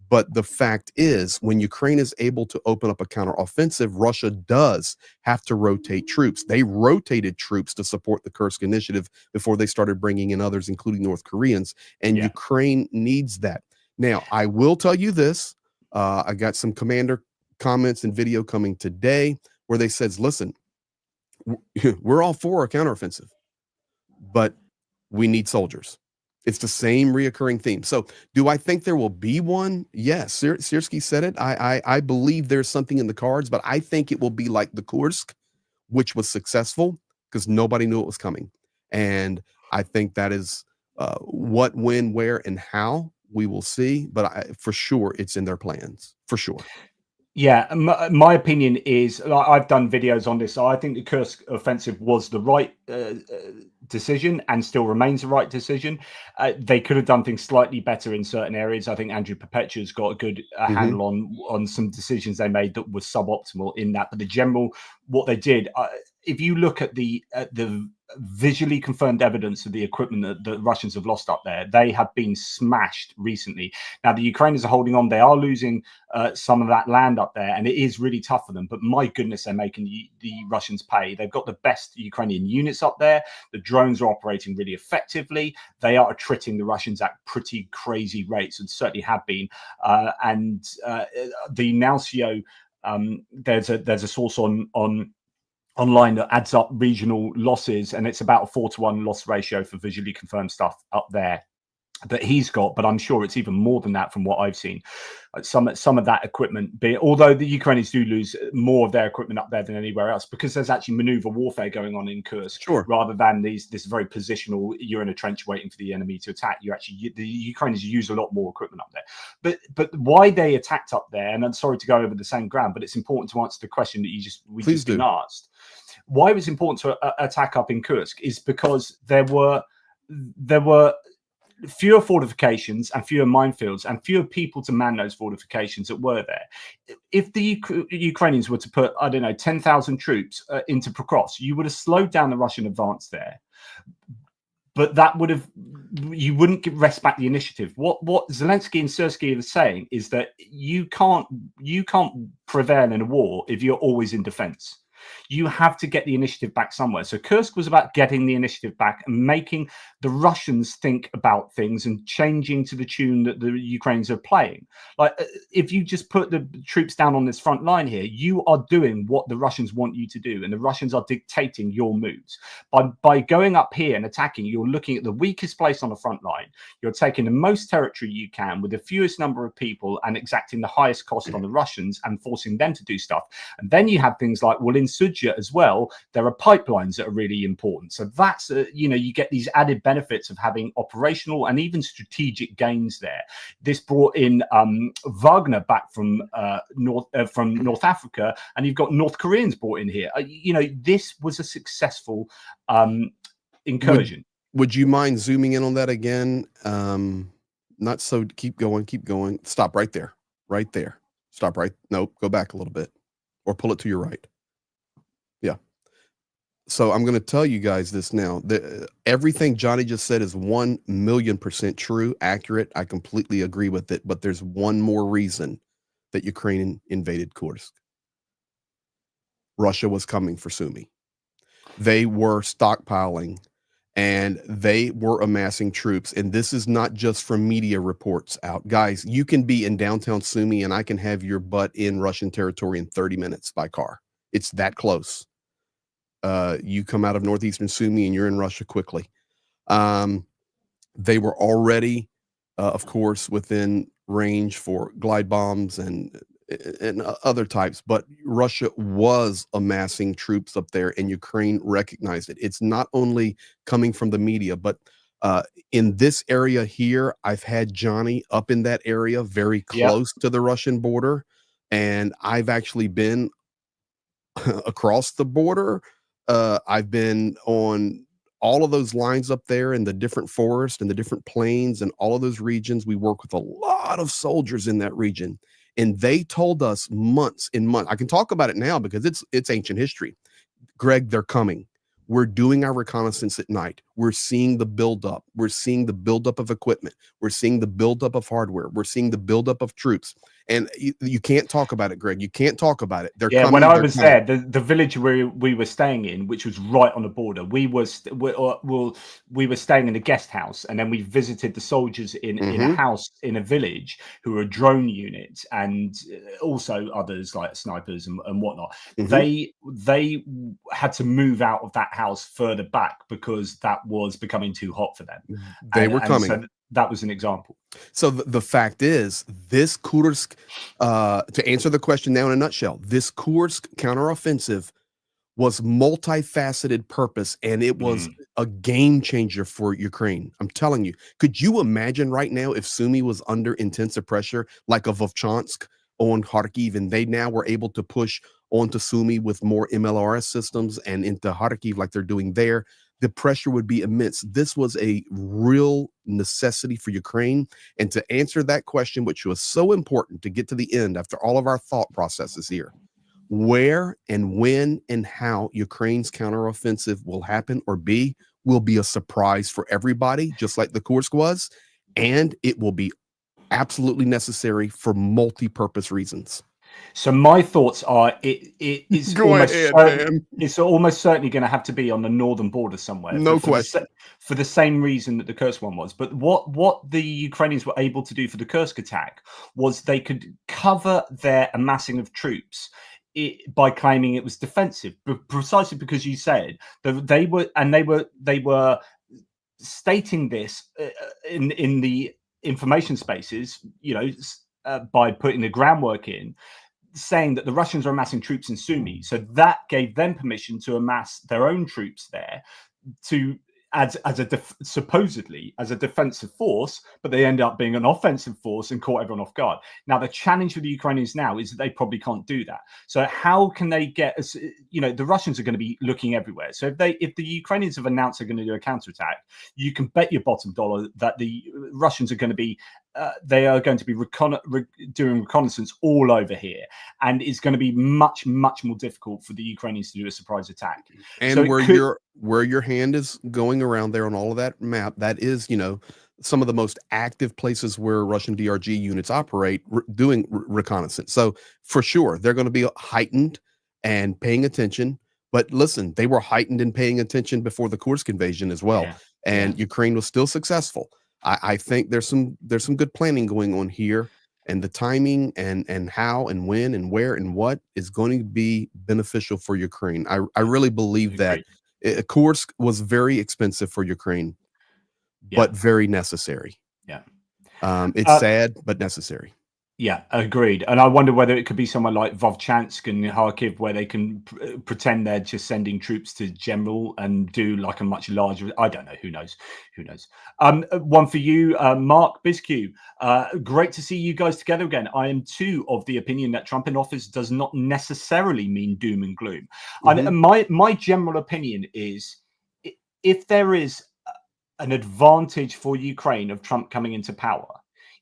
But the fact is, when Ukraine is able to open up a counteroffensive, Russia does have to rotate troops. They rotated troops to support the Kursk initiative before they started bringing in others, including North Koreans, and Ukraine needs that. Now, I will tell you this. I got some commander comments and video coming today where they says, listen, we're all for a counteroffensive, but we need soldiers. It's the same reoccurring theme. So do I think there will be one? Yes. Sersky said it. I believe there's something in the cards, but I think it will be like the Kursk, which was successful because nobody knew it was coming. And I think that is what, when, where, and how we will see. But for sure, it's in their plans. For sure. Yeah, my opinion is, I've done videos on this. I think the Kursk offensive was the right decision and still remains the right decision. They could have done things slightly better in certain areas. I think Andrew Perpetua's got a good handle on some decisions they made that were suboptimal in that. But the general, what they did, if you look at the visually confirmed evidence of the equipment that the Russians have lost up there. They have been smashed recently. Now, the Ukrainians are holding on. They are losing some of that land up there, and it is really tough for them. But my goodness, they're making the Russians pay. They've got the best Ukrainian units up there. The drones are operating really effectively. They are attriting the Russians at pretty crazy rates, and certainly have been. The Nalcio, there's a source online that adds up regional losses, and it's about a 4-to-1 loss ratio for visually confirmed stuff up there that he's got, but I'm sure it's even more than that from what I've seen. Some of that equipment, although the Ukrainians do lose more of their equipment up there than anywhere else, because there's actually maneuver warfare going on in Kursk, rather than this very positional, you're in a trench waiting for the enemy to attack. The Ukrainians use a lot more equipment up there. But why they attacked up there, and I'm sorry to go over the same ground, but it's important to answer the question that we just been asked. Why it was important to attack up in Kursk is because there were fewer fortifications and fewer minefields and fewer people to man those fortifications that were there. If the Ukrainians were to put, I don't know, 10,000 troops into Pokrovsk, you would have slowed down the Russian advance there. But you wouldn't wrest back the initiative. What Zelensky and Syrskyi are saying is that you can't prevail in a war if you're always in defense. You have to get the initiative back somewhere. So Kursk was about getting the initiative back and making the Russians think about things and changing to the tune that the Ukrainians are playing. Like, if you just put the troops down on this front line here, you are doing what the Russians want you to do, and the Russians are dictating your moves. By going up here and attacking, you're looking at the weakest place on the front line. You're taking the most territory you can with the fewest number of people and exacting the highest cost on the Russians and forcing them to do stuff. And then you have things like, well, in Sudzha as well, there are pipelines that are really important. So that's you get these added benefits of having operational and even strategic gains there. This brought in Wagner back from North Africa, and you've got North Koreans brought in here. This was a successful incursion. Would you mind zooming in on that again? Not so. Keep going. Stop right there. Stop right. Nope. Go back a little bit, or pull it to your right. Yeah. So I'm going to tell you guys this now. Everything Johnny just said is 1,000,000% true, accurate. I completely agree with it. But there's one more reason that Ukraine invaded Kursk. Russia was coming for Sumy. They were stockpiling, and they were amassing troops. And this is not just from media reports out. Guys, you can be in downtown Sumy, and I can have your butt in Russian territory in 30 minutes by car. It's that close. You come out of northeastern Sumy and you're in Russia quickly. They were already, of course, within range for glide bombs and other types, but Russia was amassing troops up there, and Ukraine recognized it. It's not only coming from the media, but in this area here, I've had Johnny up in that area very close to the Russian border, and I've actually been across the border. I've been on all of those lines up there in the different forests and the different plains and all of those regions. We work with a lot of soldiers in that region, and they told us months and months. I can talk about it now because it's ancient history. Greg, they're coming. We're doing our reconnaissance at night. We're seeing the buildup. We're seeing the buildup of equipment. We're seeing the buildup of hardware. We're seeing the buildup of troops. And you can't talk about it, Greg. You can't talk about it. They're coming. When I was there, the village where we were staying in, which was right on the border, we were staying in a guest house, and then we visited the soldiers in a house in a village who were drone units, and also others like snipers and whatnot. They had to move out of that house further back because that was becoming too hot for them. They were coming. So that was an example. So the fact is, this Kursk, to answer the question now in a nutshell, this Kursk counteroffensive was multifaceted purpose, and it was a game changer for Ukraine. I'm telling you. Could you imagine right now if Sumy was under intensive pressure like a Vovchansk on Kharkiv, and they now were able to push onto Sumy with more MLRS systems and into Kharkiv like they're doing there? The pressure would be immense. This was a real necessity for Ukraine. And to answer that question, which was so important to get to the end after all of our thought processes here, Where and when and how Ukraine's counteroffensive will happen or be will be a surprise for everybody, just like the Kursk was, and it will be absolutely necessary for multi-purpose reasons. So my thoughts are it's Go ahead, man. it's almost certainly going to have to be on the northern border somewhere No question. for the same reason that the Kursk one was. But what the Ukrainians were able to do for the Kursk attack was they could cover their amassing of troops by claiming it was defensive, precisely because you said that they were stating this in the information spaces, by putting the groundwork in, saying that the Russians are amassing troops in Sumy. So that gave them permission to amass their own troops there to supposedly as a defensive force, but they end up being an offensive force and caught everyone off guard. Now, the challenge for the Ukrainians now is that they probably can't do that. So how can they get, the Russians are going to be looking everywhere. So if the Ukrainians have announced they're going to do a counterattack, you can bet your bottom dollar that the Russians are going to be doing reconnaissance all over here, and it's going to be much more difficult for the Ukrainians to do a surprise attack. And so where your hand is going around there on all of that map, that is, some of the most active places where Russian DRG units operate doing reconnaissance. So for sure, they're going to be heightened and paying attention. But listen, they were heightened and paying attention before the Kursk invasion as well, and Ukraine was still successful. I think there's some good planning going on here, and the timing and how and when and where and what is going to be beneficial for Ukraine. I really believe that Kursk was very expensive for Ukraine, but very necessary. Yeah. It's sad, but necessary. Yeah, agreed. And I wonder whether it could be somewhere like Vovchansk and Kharkiv, where they can pretend they're just sending troops to general and do like a much larger. I don't know. Who knows? Who knows? One for you, Mark Bisque. Great to see you guys together again. I am too of the opinion that Trump in office does not necessarily mean doom and gloom. And my general opinion is, if there is an advantage for Ukraine of Trump coming into power,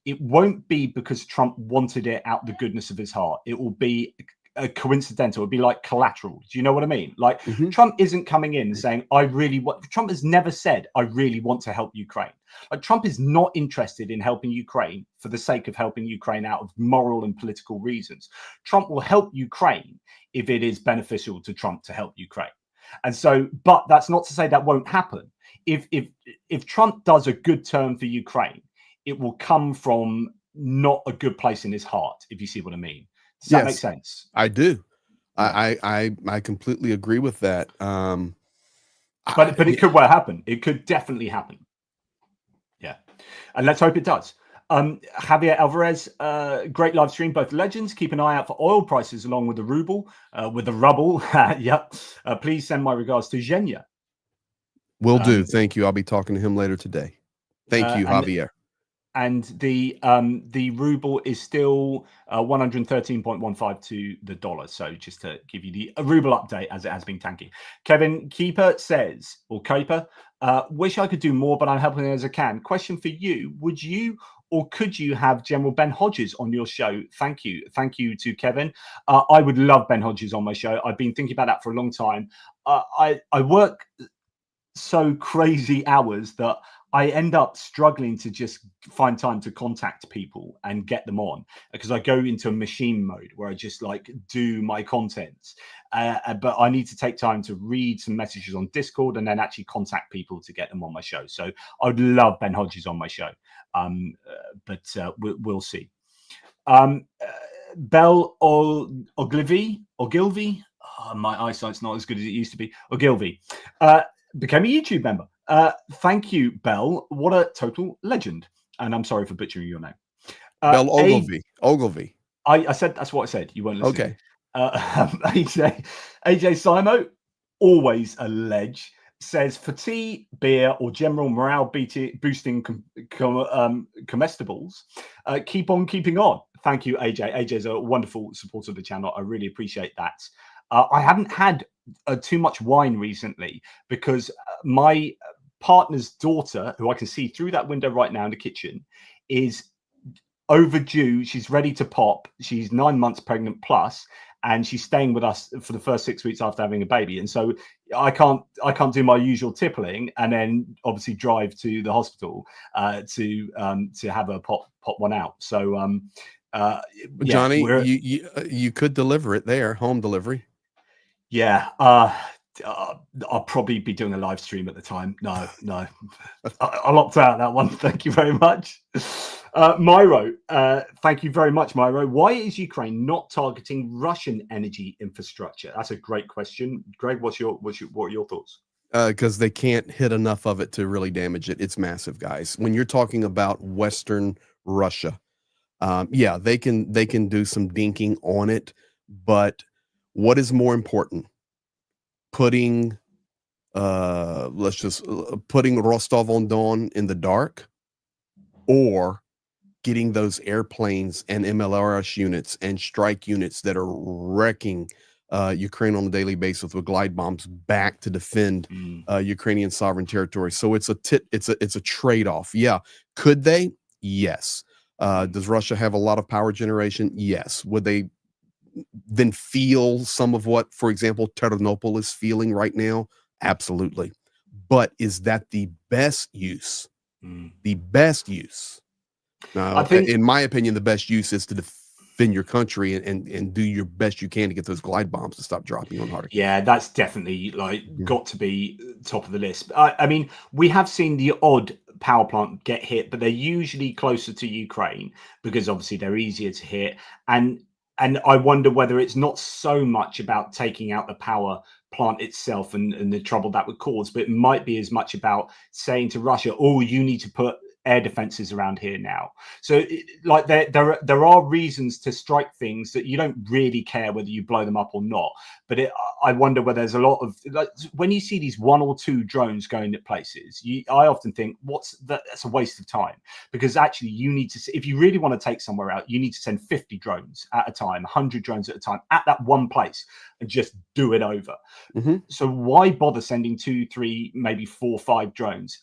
it won't be because Trump wanted it out the goodness of his heart. It will be a coincidental. It'll be like collateral. Do you know what I mean? Like Trump isn't coming in and saying, Trump has never said, I really want to help Ukraine. Like, Trump is not interested in helping Ukraine for the sake of helping Ukraine out of moral and political reasons. Trump will help Ukraine if it is beneficial to Trump to help Ukraine. And so, but that's not to say that won't happen. If Trump does a good turn for Ukraine, it will come from not a good place in his heart, if you see what I mean. Does that make sense? I do. I completely agree with that. But it could well happen. It could definitely happen. Yeah. And let's hope it does. Javier Alvarez, great live stream, both legends. Keep an eye out for oil prices along with the ruble, with the rubble. Yep. Please send my regards to Zhenya. Will do. Thank you. I'll be talking to him later today. Thank you, Javier. And the ruble is still 113.15 to the dollar. So just to give you the ruble update, as it has been tanking. Kevin Keeper says, or Keeper, wish I could do more, but I'm helping as I can. Question for you: would you or could you have General Ben Hodges on your show? Thank you to Kevin. I would love Ben Hodges on my show. I've been thinking about that for a long time. I work so crazy hours that I end up struggling to just find time to contact people and get them on, because I go into a machine mode where I just like do my contents. But I need to take time to read some messages on Discord and then actually contact people to get them on my show. So I would love Ben Hodges on my show, but we'll see. Bell Ogilvy, my eyesight's not as good as it used to be. Ogilvy became a YouTube member. Thank you, Bell. What a total legend. And I'm sorry for butchering your name. Bell Ogilvy. Ogilvy. I said, that's what I said. You weren't listening. Okay. AJ Simo, always a ledge, says for tea, beer, or general morale boosting comestibles, keep on keeping on. Thank you, AJ. AJ is a wonderful supporter of the channel. I really appreciate that. I haven't had too much wine recently because my partner's daughter, who I can see through that window right now in the kitchen, is overdue. She's ready to pop. She's 9 months pregnant plus, and she's staying with us for the first 6 weeks after having a baby. And so I can't do my usual tippling and then obviously drive to the hospital to have her pop one out. So yeah, Johnny, you could deliver it there, home delivery. Yeah, I'll probably be doing a live stream at the time. No, I'll opt out that one. Thank you very much. Myro, thank you very much, Myro. Why is Ukraine not targeting Russian energy infrastructure? That's a great question. Greg, what are your thoughts? Because they can't hit enough of it to really damage it. It's massive, guys. When you're talking about Western Russia, yeah, they can do some dinking on it, but what is more important? Putting putting Rostov-on-Don in the dark, or getting those airplanes and MLRS units and strike units that are wrecking Ukraine on a daily basis with glide bombs back to defend Ukrainian sovereign territory. So it's a trade-off. Yeah. Could they? Yes. Does Russia have a lot of power generation? Yes. Would they then feel some of what, for example, Ternopil is feeling right now? Absolutely. But is that the best use? The best use? No, I think, in my opinion, the best use is to defend your country and do your best you can to get those glide bombs to stop dropping on Kharkiv. Yeah, that's definitely got to be top of the list. I mean, we have seen the odd power plant get hit, but they're usually closer to Ukraine because obviously they're easier to hit. And I wonder whether it's not so much about taking out the power plant itself and the trouble that would cause, but it might be as much about saying to Russia, oh, you need to put air defenses around here now. So like there are reasons to strike things that you don't really care whether you blow them up or not. But I wonder whether there's a lot of, like, when you see these 1 or 2 drones going to places, I often think that's a waste of time, because actually you need to, if you really want to take somewhere out, you need to send 50 drones at a time, 100 drones at a time at that one place and just do it over. So why bother sending 2, 3, maybe 4, 5 drones?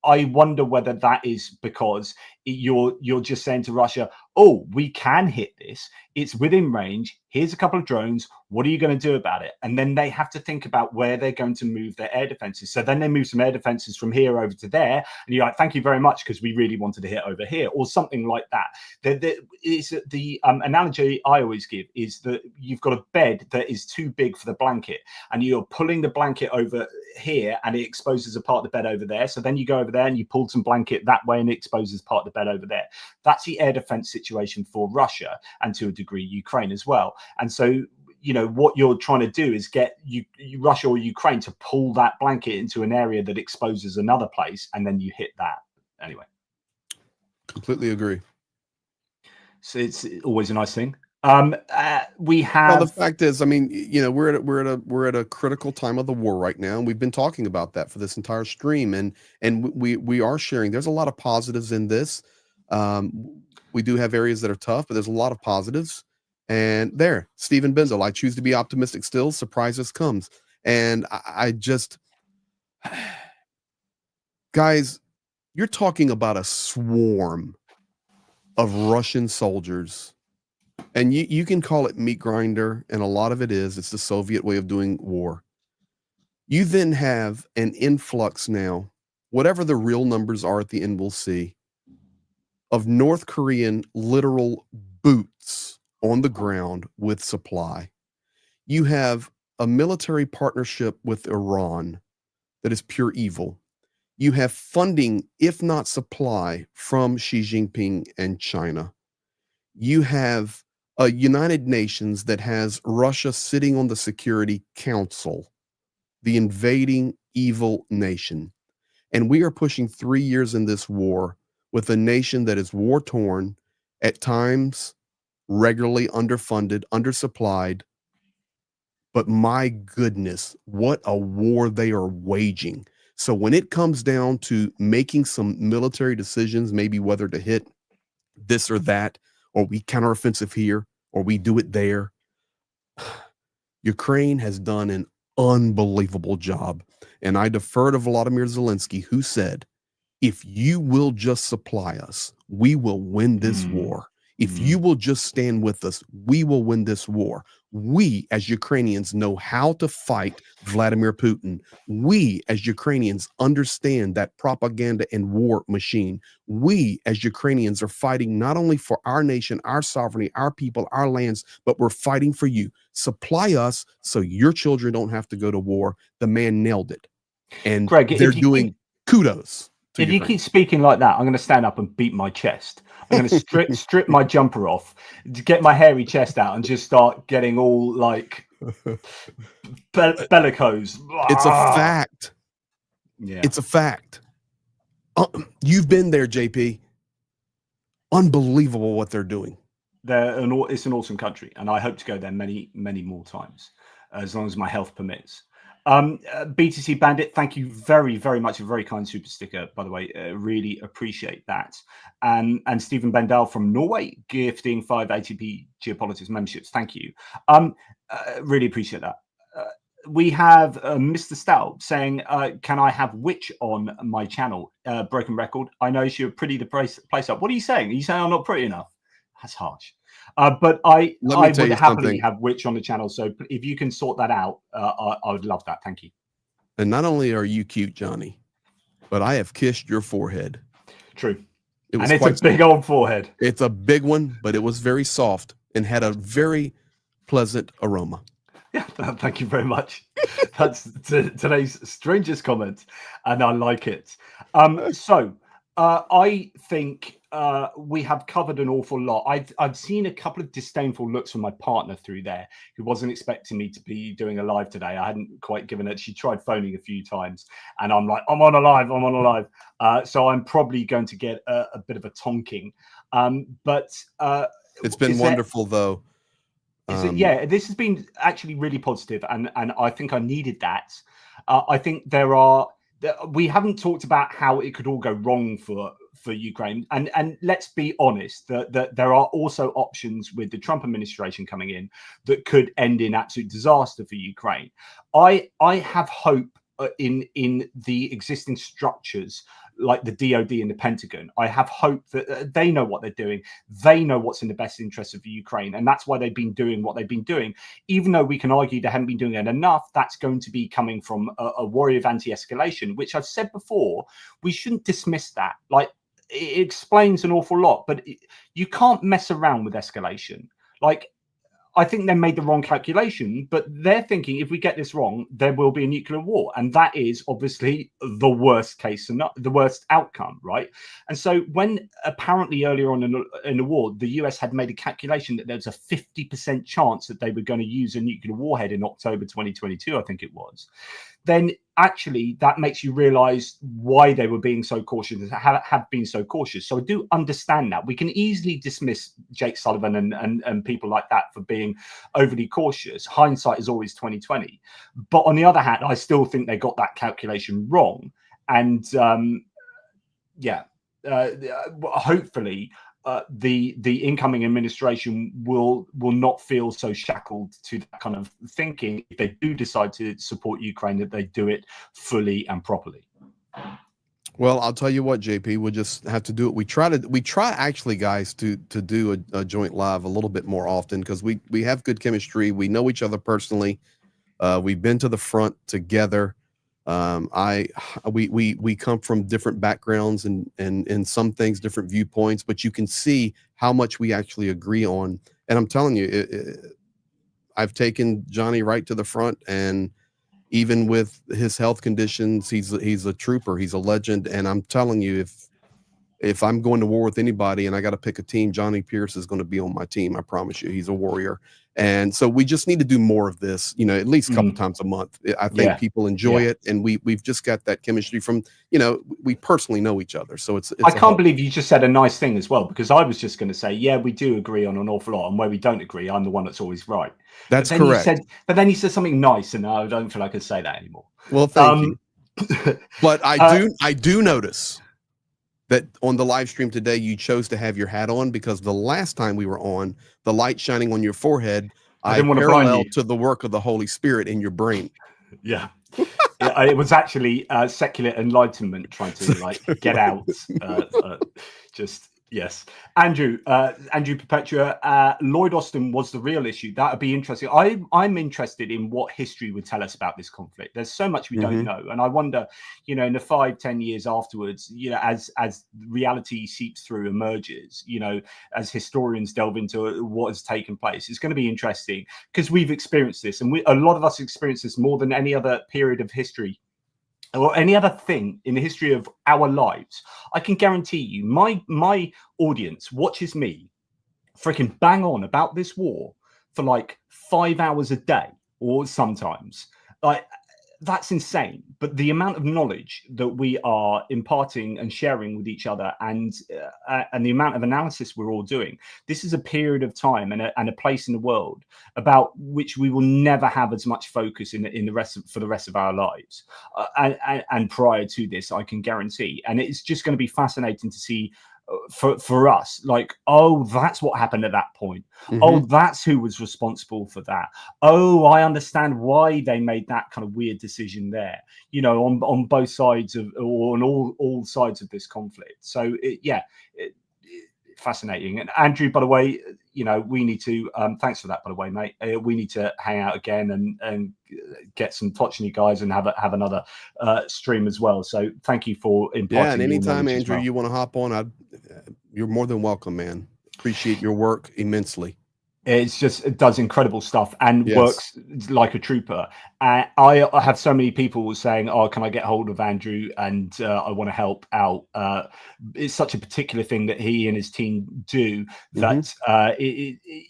I wonder whether that is because you're just saying to Russia, oh, we can hit this. It's within range. Here's a couple of drones. What are you going to do about it? And then they have to think about where they're going to move their air defenses. So then they move some air defenses from here over to there. And you're like, thank you very much, because we really wanted to hit over here, or something like that. The analogy I always give is that you've got a bed that is too big for the blanket, and you're pulling the blanket over here and it exposes a part of the bed over there. So then you go over there and you pull some blanket that way and it exposes part of the bed over there. That's the air defense situation for Russia, and to a degree Ukraine as well. And so, what you're trying to do is get Russia or Ukraine to pull that blanket into an area that exposes another place, and then you hit that. Anyway, completely agree. So it's always a nice thing. We have. Well, the fact is, I mean, we're at a critical time of the war right now, and we've been talking about that for this entire stream, and we are sharing. There's a lot of positives in this. We do have areas that are tough, but there's a lot of positives. And there, Stephen Benzel, I choose to be optimistic still. Surprises comes, and I just, guys, you're talking about a swarm of Russian soldiers. And you can call it meat grinder, and a lot of it is. It's the Soviet way of doing war. You then have an influx now, whatever the real numbers are at the end, we'll see, of North Korean literal boots on the ground with supply. You have a military partnership with Iran that is pure evil. You have funding, if not supply, from Xi Jinping and China. You have a United Nations that has Russia sitting on the Security Council, the invading evil nation. And we are pushing 3 years in this war with a nation that is war-torn, at times regularly underfunded, undersupplied. But my goodness, what a war they are waging. So when it comes down to making some military decisions, maybe whether to hit this or that, or we counteroffensive here, or we do it there, Ukraine has done an unbelievable job. And I defer to Volodymyr Zelensky, who said, if you will just supply us, we will win this war. If you will just stand with us, we will win this war. We, as Ukrainians, know how to fight Vladimir Putin. We, as Ukrainians, understand that propaganda and war machine. We, as Ukrainians, are fighting not only for our nation, our sovereignty, our people, our lands, but we're fighting for you. Supply us so your children don't have to go to war. The man nailed it. And Greg, they're doing kudos. If you keep speaking like that, I'm going to stand up and beat my chest. I'm going to strip my jumper off, to get my hairy chest out, and just start getting all like bellicose. It's a fact. Yeah, it's a fact. You've been there, JP. Unbelievable what they're doing. It's an awesome country, and I hope to go there many, many more times, as long as my health permits. BTC Bandit, thank you very, very much. A very kind super sticker, by the way. Really appreciate that. And Stephen Bendal from Norway, gifting 5 ATP Geopolitics memberships. Thank you. Really appreciate that. We have Mr. Stout saying, can I have Witch on my channel? Broken record. I know you're pretty to place up. What are you saying? Are you saying I'm not pretty enough? That's harsh. But I would happily have Witch on the channel. So if you can sort that out, I would love that. Thank you. And not only are you cute, Johnny, but I have kissed your forehead. True. And it's a big old forehead. It's a big one, but it was very soft and had a very pleasant aroma. Yeah, thank you very much. That's today's strangest comment, and I like it. So I think we have covered an awful lot. I've seen a couple of disdainful looks from my partner through there, who wasn't expecting me to be doing a live today. I hadn't quite given it. She tried phoning a few times, and I'm like, I'm on a live. So I'm probably going to get a bit of a tonking. But it's been wonderful, though. Yeah, this has been actually really positive, and I think I needed that. I think we haven't talked about how it could all go wrong for Ukraine, and let's be honest, that there are also options with the Trump administration coming in that could end in absolute disaster for Ukraine. I have hope in the existing structures like the DOD and the Pentagon. I have hope that they know what they're doing. They know what's in the best interest of Ukraine, and that's why they've been doing what they've been doing. Even though we can argue they haven't been doing it enough, that's going to be coming from a warrior of anti-escalation, which I've said before, we shouldn't dismiss that. Like, it explains an awful lot, but you can't mess around with escalation. Like, I think they made the wrong calculation, but they're thinking if we get this wrong, there will be a nuclear war. And that is obviously the worst case, and the worst outcome, right? And so when apparently earlier on in the war, the US had made a calculation that there was a 50% chance that they were going to use a nuclear warhead in October 2022, I think it was, then actually that makes you realize why they were being so cautious and have been so cautious. So I do understand that. We can easily dismiss Jake Sullivan and people like that for being overly cautious. Hindsight is always 20/20. But on the other hand, I still think they got that calculation wrong. And hopefully the incoming administration will not feel so shackled to that kind of thinking. If they do decide to support Ukraine, that they do it fully and properly. Well, I'll tell you what, JP, we'll just have to do it. We try actually, guys, to do a joint live a little bit more often, because we have good chemistry. We know each other personally. We've been to the front together. We come from different backgrounds and some things, different viewpoints, but you can see how much we actually agree on. And I'm telling you, I've taken Johnny right to the front, and even with his health conditions, he's a trooper. He's a legend. And I'm telling you, if I'm going to war with anybody and I got to pick a team, Johnny Pearce is going to be on my team. I promise you, he's a warrior. And so we just need to do more of this, at least a couple times a month. I think people enjoy it, and we've just got that chemistry from, we personally know each other. So it's I can't believe you just said a nice thing as well, because I was just going to say, yeah, we do agree on an awful lot, and where we don't agree, I'm the one that's always right. That's correct. But then you said something nice, and I don't feel like I can say that anymore. Well, thank you. But I do notice that on the live stream today, you chose to have your hat on, because the last time we were on, the light shining on your forehead, I paralleled to the work of the Holy Spirit in your brain. Yeah. It was actually secular enlightenment trying to get out. Just Yes, Andrew Perpetua, Lloyd Austin was the real issue. That would be interesting. I'm interested in what history would tell us about this conflict. There's so much we don't know, and I wonder, you know, in the 5-10 years afterwards, you know, as reality seeps through, emerges, you know, as historians delve into what has taken place, it's going to be interesting because we've experienced this, and a lot of us experience this more than any other period of history or any other thing in the history of our lives. I can guarantee you, my audience watches me freaking bang on about this war for like 5 hours a day, or sometimes. Like, that's insane. But the amount of knowledge that we are imparting and sharing with each other, and the amount of analysis we're all doing, this is a period of time and a place in the world about which we will never have as much focus in for the rest of our lives. And prior to this, I can guarantee. And it's just going to be fascinating to see for us, like, oh, that's what happened at that point. Oh, that's who was responsible for that. Oh, I understand why they made that kind of weird decision there, you know, on both sides of, or on all sides of this conflict. So fascinating. And Andrew, by the way, you know, we need to thanks for that, by the way, mate. We need to hang out again and get some touching you guys and have another stream as well. So thank you for imparting. Yeah, and anytime, Andrew, you want to hop on, you're more than welcome, man. Appreciate your work immensely. It does incredible stuff and works like a trooper. I have so many people saying, oh, can I get hold of Andrew? And I want to help out. It's such a particular thing that he and his team do that,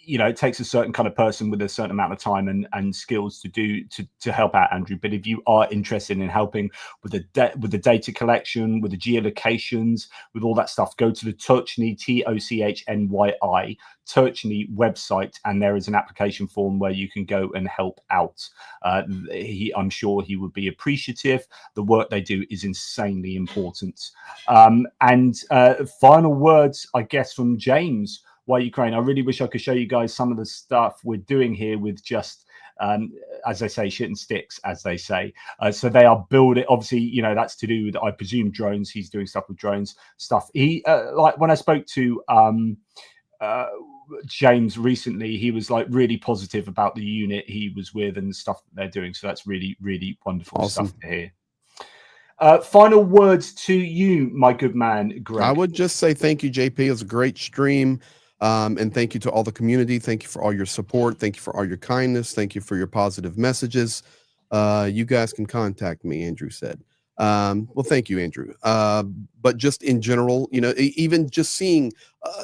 you know, it takes a certain kind of person with a certain amount of time and skills to help out Andrew. But if you are interested in helping with the data collection, with the geolocations, with all that stuff, go to the Turchny, TOCHNYI, Turchny website, and there is an application form where you can go and help out. I'm sure he would be appreciative. The work they do is insanely important. And final words, I guess, from James. Why Ukraine? I really wish I could show you guys some of the stuff we're doing here with just as they say, shit and sticks, as they say. So they are building, obviously, you know, that's to do with, I presume, drones. He's doing stuff with drones stuff. He like when I spoke to James recently, he was like really positive about the unit he was with and the stuff that they're doing. So that's really, really wonderful stuff to hear. Final words to you, my good man, Greg. I would just say thank you, JP. It was a great stream. And thank you to all the community. Thank you for all your support. Thank you for all your kindness. Thank you for your positive messages. You guys can contact me, Andrew said. Well, thank you, Andrew. But just in general, you know, even just seeing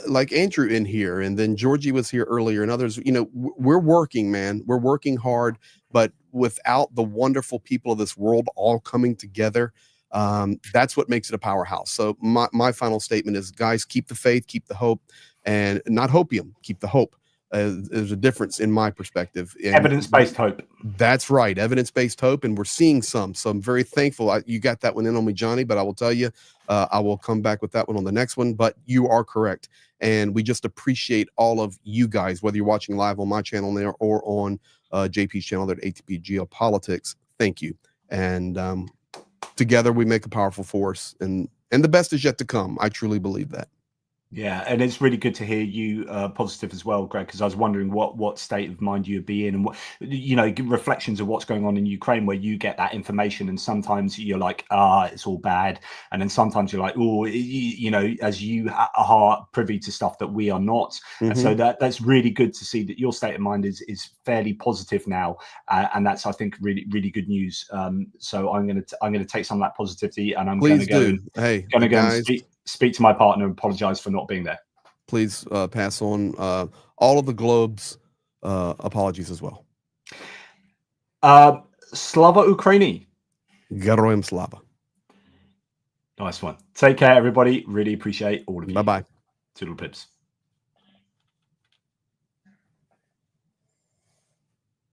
like Andrew in here, and then Georgie was here earlier, and others, you know, we're working, man. We're working hard, but without the wonderful people of this world all coming together, that's what makes it a powerhouse. So my final statement is, guys, keep the faith, keep the hope, and not hopium, keep the hope. There's a difference in my perspective. Evidence-based hope. That's right, evidence-based hope, and we're seeing some. So I'm very thankful. You got that one in on me, Johnny, but I will tell you, I will come back with that one on the next one. But you are correct, and we just appreciate all of you guys, whether you're watching live on my channel there or on JP's channel there at ATP Geopolitics. Thank you, and together we make a powerful force, and the best is yet to come. I truly believe that. Yeah, and it's really good to hear you positive as well, Greg, because I was wondering what state of mind you'd be in, and what, you know, reflections of what's going on in Ukraine, where you get that information, and sometimes you're like, it's all bad, and then sometimes you're like, oh, you know, as you are privy to stuff that we are not, and so that's really good to see that your state of mind is fairly positive now, and that's, I think, really, really good news. So I'm gonna take some of that positivity, and I'm gonna go and speak to my partner and apologize for not being there. Please pass on all of the Globe's apologies as well. Slava Ukraini. Geroyam Slava. Nice one. Take care, everybody. Really appreciate all of you. Bye-bye. Toodle pips.